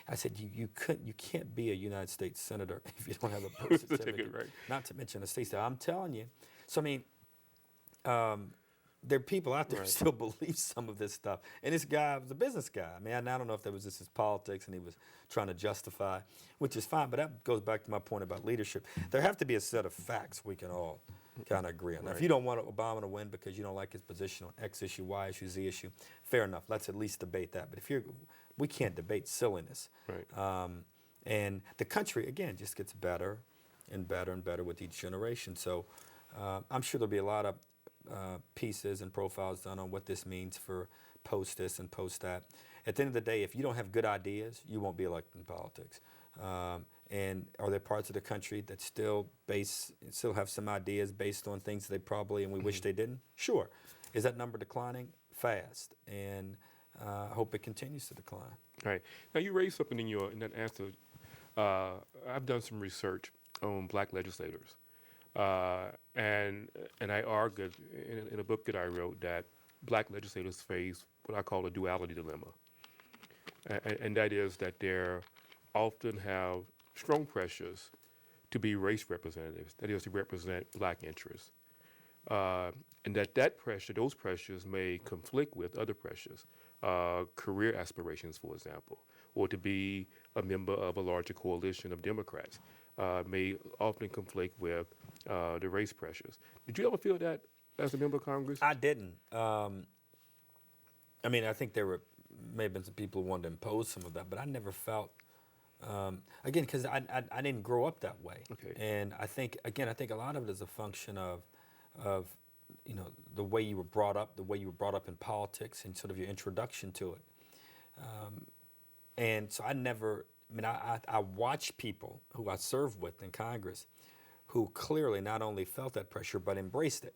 I said, you can't be a United States senator if you don't have a birth certificate. Right. Not to mention a state. I'm telling you. So I mean, there are people out there who Right. still believe some of this stuff. And this guy was a business guy. I mean, I don't know if that was just his politics and he was trying to justify, which is fine, but that goes back to my point about leadership. There have to be a set of facts we can all kind of agree on. Now, if Right. you don't want Obama to win because you don't like his position on X issue, Y issue, Z issue, fair enough. Let's at least debate that. But we can't debate silliness. Right. And the country, again, just gets better and better and better with each generation. So I'm sure there'll be a lot of pieces and profiles done on what this means for post this and post that. At the end of the day, if you don't have good ideas, you won't be elected in politics. And are there parts of the country that still have some ideas based on things they probably and we wish they didn't? Sure. Is that number declining? Fast. And I hope it continues to decline. Right. Now you raised something in that answer. I've done some research on black legislators, and I argued in a book that I wrote that black legislators face what I call a duality dilemma, and that is that they often have strong pressures to be race representatives, that is to represent black interests, and those pressures may conflict with other pressures, career aspirations, for example, or to be a member of a larger coalition of Democrats may often conflict with the race pressures. Did you ever feel that as a member of Congress? I didn't. I mean, I think there may have been some people who wanted to impose some of that, but I never felt, again, because I didn't grow up that way. Okay. And I think a lot of it is a function of the way you were brought up, in politics and sort of your introduction to it. And so I watched people who I served with in Congress who clearly not only felt that pressure but embraced it.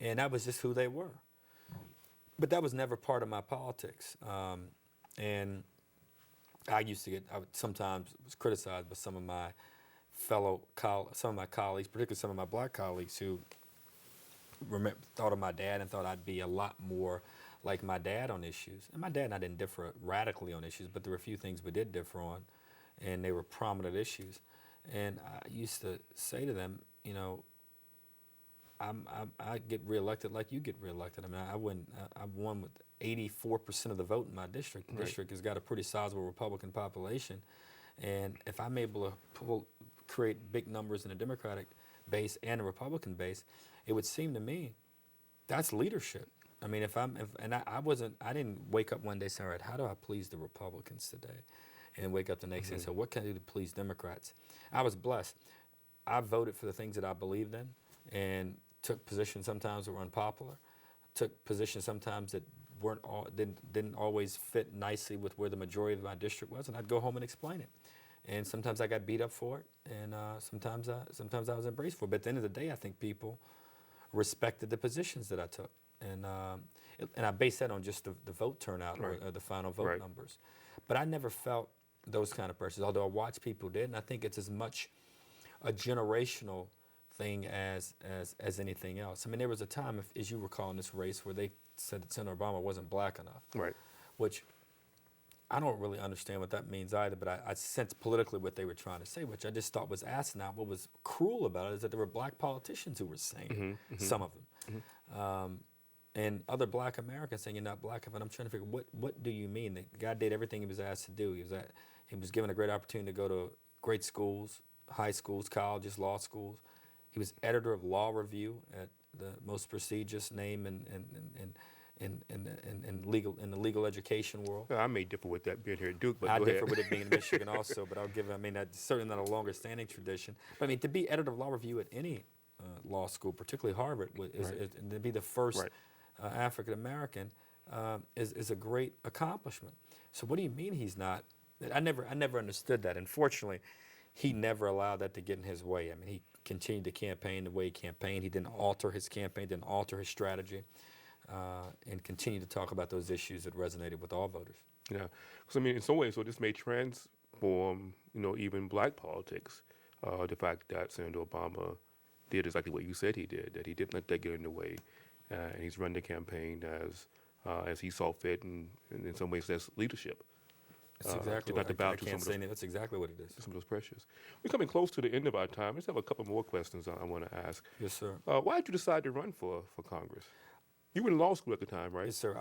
And that was just who they were. But that was never part of my politics. And I sometimes was criticized by some of my colleagues, particularly some of my black colleagues who thought of my dad and thought I'd be a lot more like my dad on issues. And my dad and I didn't differ radically on issues, but there were a few things we did differ on, and they were prominent issues. And I used to say to them, I get reelected like you get reelected. I mean, I won with 84% of the vote in my district. The Right. district has got a pretty sizable Republican population, and if I'm able to create big numbers in a Democratic base and a Republican base, it would seem to me that's leadership. I mean, I didn't wake up one day saying, all right, how do I please the Republicans today? And wake up the next day and say, what can I do to please Democrats? I was blessed. I voted for the things that I believed in and took positions sometimes that were unpopular, took positions sometimes that didn't always fit nicely with where the majority of my district was, and I'd go home and explain it. And sometimes I got beat up for it, and sometimes I was embraced for it. But at the end of the day, I think people respected the positions that I took. And I base that on just the vote turnout Right. or the final vote Right. numbers. But I never felt those kind of pressures, although I watched people did, and I think it's as much a generational thing as anything else. I mean, there was a time, as you recall, in this race where they said that Senator Obama wasn't black enough, Right. which I don't really understand what that means either, but I sensed politically what they were trying to say, which I just thought was asinine. What was cruel about it is that there were black politicians who were saying it, some of them. And other black Americans saying you're not black enough. And I'm trying to figure, what do you mean? The guy did everything he was asked to do. He was given a great opportunity to go to great schools, high schools, colleges, law schools. He was editor of Law Review at the most prestigious name in the legal education world. Well, I may differ with that being here at Duke, but I go differ ahead. with it being in Michigan also, but I'll give it, that's certainly not a longer standing tradition. But I mean, to be editor of Law Review at any law school, particularly Harvard, and to be the first Right. African American is a great accomplishment. So what do you mean he's not? I never understood that. Unfortunately, he never allowed that to get in his way. I mean, he continued to campaign the way he campaigned. He didn't alter his campaign, didn't alter his strategy, and continued to talk about those issues that resonated with all voters. Yeah, because I mean, in some ways, so this may transform, even black politics. The fact that Senator Obama did exactly what you said he did, that he didn't let that get in the way, and he's run the campaign as he saw fit, and in some ways, that's leadership. That's exactly not what to bow I to can't some of say. That's exactly what it is. some of those pressures. We're coming close to the end of our time. I just have a couple more questions I want to ask. Yes, sir. Why did you decide to run for Congress? You were in law school at the time, right? Yes, sir.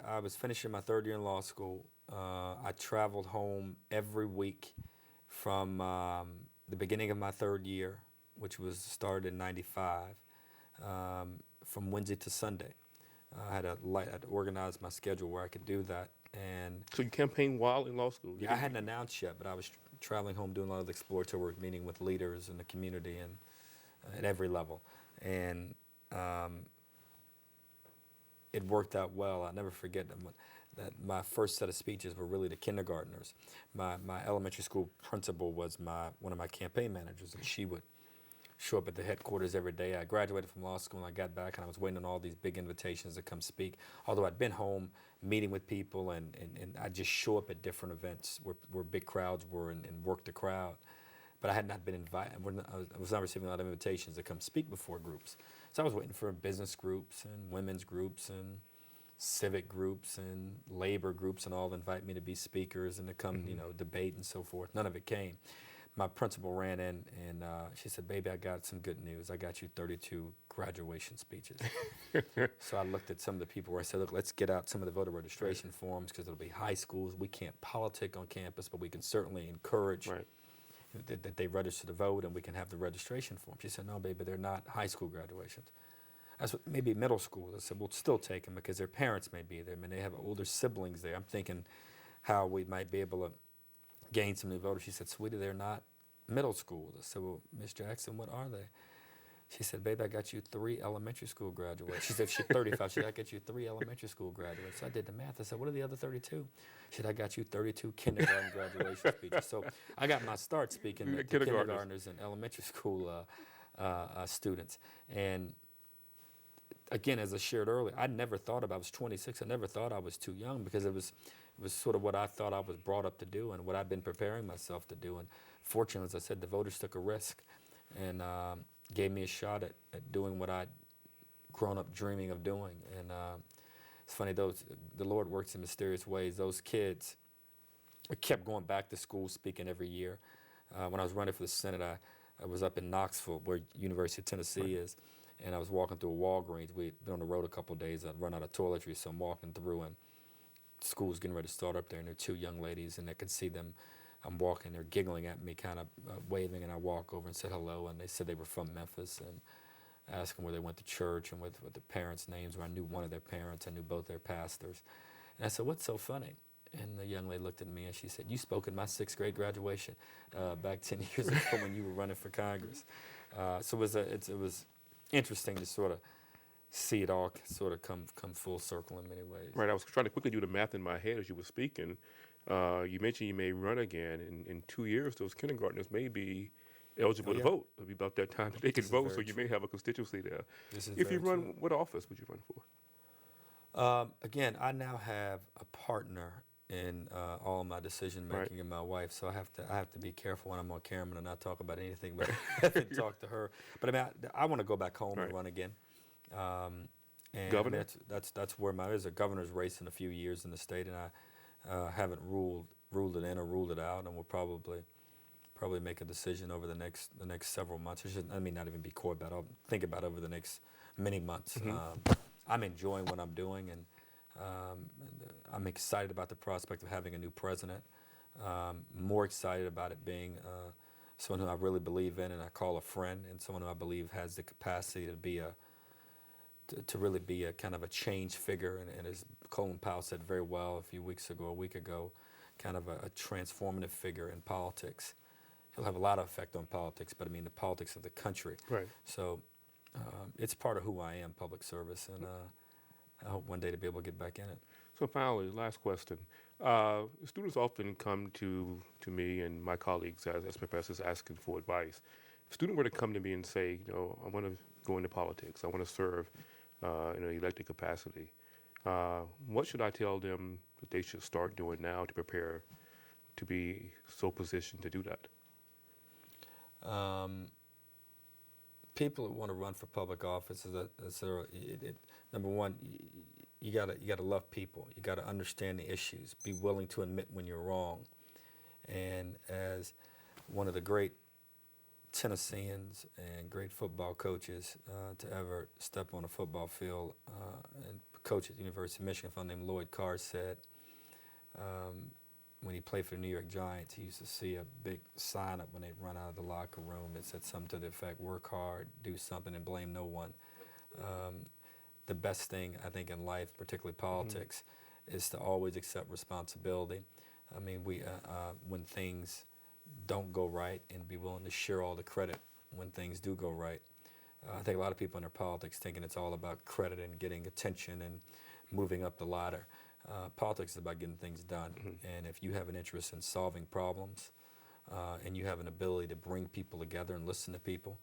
I was finishing my third year in law school. I traveled home every week from the beginning of my third year, which was started in '95, from Wednesday to Sunday. I'd organized my schedule where I could do that. And So you campaigned while in law school? yeah, I hadn't announced yet, but I was traveling home doing a lot of the exploratory work, meeting with leaders in the community and at every level. And it worked out well. I'll never forget that my first set of speeches were really to kindergartners. My elementary school principal was one of my campaign managers, and she would show up at the headquarters every day. I graduated from law school and I got back and I was waiting on all these big invitations to come speak. Although I'd been home meeting with people and I'd just show up at different events where big crowds were and work the crowd. But I had not been invited. I was not receiving a lot of invitations to come speak before groups. So I was waiting for business groups and women's groups and civic groups and labor groups and all to invite me to be speakers and to come, debate and so forth. None of it came. My principal ran in and she said, "Baby, I got some good news. I got you 32 graduation speeches." So I looked at some of the people where I said, "Look, let's get out some of the voter registration forms because it'll be high schools. We can't politic on campus, but we can certainly encourage that they register to vote and we can have the registration form." She said, "No, baby, they're not high school graduations. That's what, maybe middle school." I said, "We'll still take them because their parents may be there. I mean, they have older siblings there." I'm thinking how we might be able to gain some new voters. She said, "Sweetie, they're not middle school." I said, "Well, Miss Jackson, what are they?" She said, "Baby, I got you 3 elementary school graduates." She said, she's 35. She said, "I got you 3 elementary school graduates." So I did the math. I said, "What are the other 32? She said, "I got you 32 kindergarten graduation speeches." So I got my start speaking to kindergartners and elementary school students. And again, as I shared earlier, I was 26. I never thought I was too young because it was sort of what I thought I was brought up to do and what I'd been preparing myself to do. And fortunately, as I said, the voters took a risk and gave me a shot at doing what I'd grown up dreaming of doing. And it's funny, the Lord works in mysterious ways. Those kids kept going back to school speaking every year. When I was running for the Senate, I was up in Knoxville, where University of Tennessee is, and I was walking through a Walgreens. We'd been on the road a couple of days. I'd run out of toiletries, so I'm walking through, and school's getting ready to start up there, and there are 2 young ladies, and I could see them. I'm walking, they're giggling at me, kind of waving, and I walk over and said hello, and they said they were from Memphis, and I asked them where they went to church and what their parents' names were. I knew one of their parents, I knew both their pastors. And I said, "What's so funny?" And the young lady looked at me and she said, "You spoke at my 6th grade graduation back 10 years ago when you were running for Congress." So it was interesting to sort of see it all sort of come full circle in many ways. Right. I was trying to quickly do the math in my head as you were speaking. You mentioned you may run again. In 2 years, those kindergartners may be eligible to vote. It'll be about that time that they can vote, so you may have a constituency there. If you run, what office would you run for? Again, I now have a partner in all my decision making, and my wife. So I have to be careful when I'm on camera and not talk about anything, but talk to her. But I mean, I want to go back home and run again. And Governor? That's where there's a governor's race in a few years in the state, and I haven't ruled it in or ruled it out, and we'll probably make a decision over the next several months. I mean, not even be coy about it. I'll think about it over the next many months. I'm enjoying what I'm doing, and I'm excited about the prospect of having a new president. More excited about it being someone who I really believe in and I call a friend, and someone who I believe has the capacity to be to really be a kind of a change figure, and as Colin Powell said very well a week ago, kind of a transformative figure in politics. He'll have a lot of effect on politics, but I mean the politics of the country. Right. So it's part of who I am, public service, and I hope one day to be able to get back in it. So finally, last question. Students often come to me and my colleagues as professors asking for advice. If a student were to come to me and say, I want to go into politics, I want to serve in an elected capacity, what should I tell them that they should start doing now to prepare to be so positioned to do that? People who want to run for public office, number one, you gotta love people. You gotta understand the issues. Be willing to admit when you're wrong. And as one of the great Tennesseans and great football coaches to ever step on a football field and coach at the University of Michigan, a fellow named Lloyd Carr, said when he played for the New York Giants, he used to see a big sign up when they run out of the locker room that said something to the effect, work hard, do something, and blame no one. The best thing, I think, in life, particularly politics, is to always accept responsibility. I mean, when things don't go right, and be willing to share all the credit when things do go right. I think a lot of people in their politics thinking it's all about credit and getting attention and moving up the ladder. Politics is about getting things done. And if you have an interest in solving problems and you have an ability to bring people together and listen to people,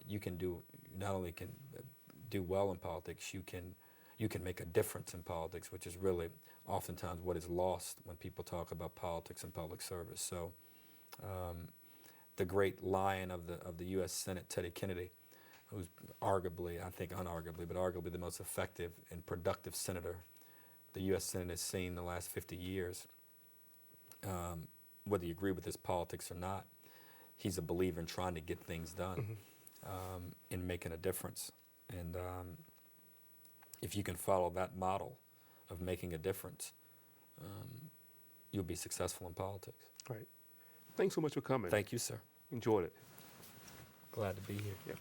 you can not only can do well in politics, you can make a difference in politics, which is really oftentimes what is lost when people talk about politics and public service. So the great lion of the U.S. Senate, Teddy Kennedy, who's arguably, I think unarguably, but arguably the most effective and productive senator the U.S. Senate has seen in the last 50 years. Whether you agree with his politics or not, he's a believer in trying to get things done, in making a difference. And if you can follow that model of making a difference, you'll be successful in politics. Right. Thanks so much for coming. Thank you, sir. Enjoyed it. Glad to be here. Yeah.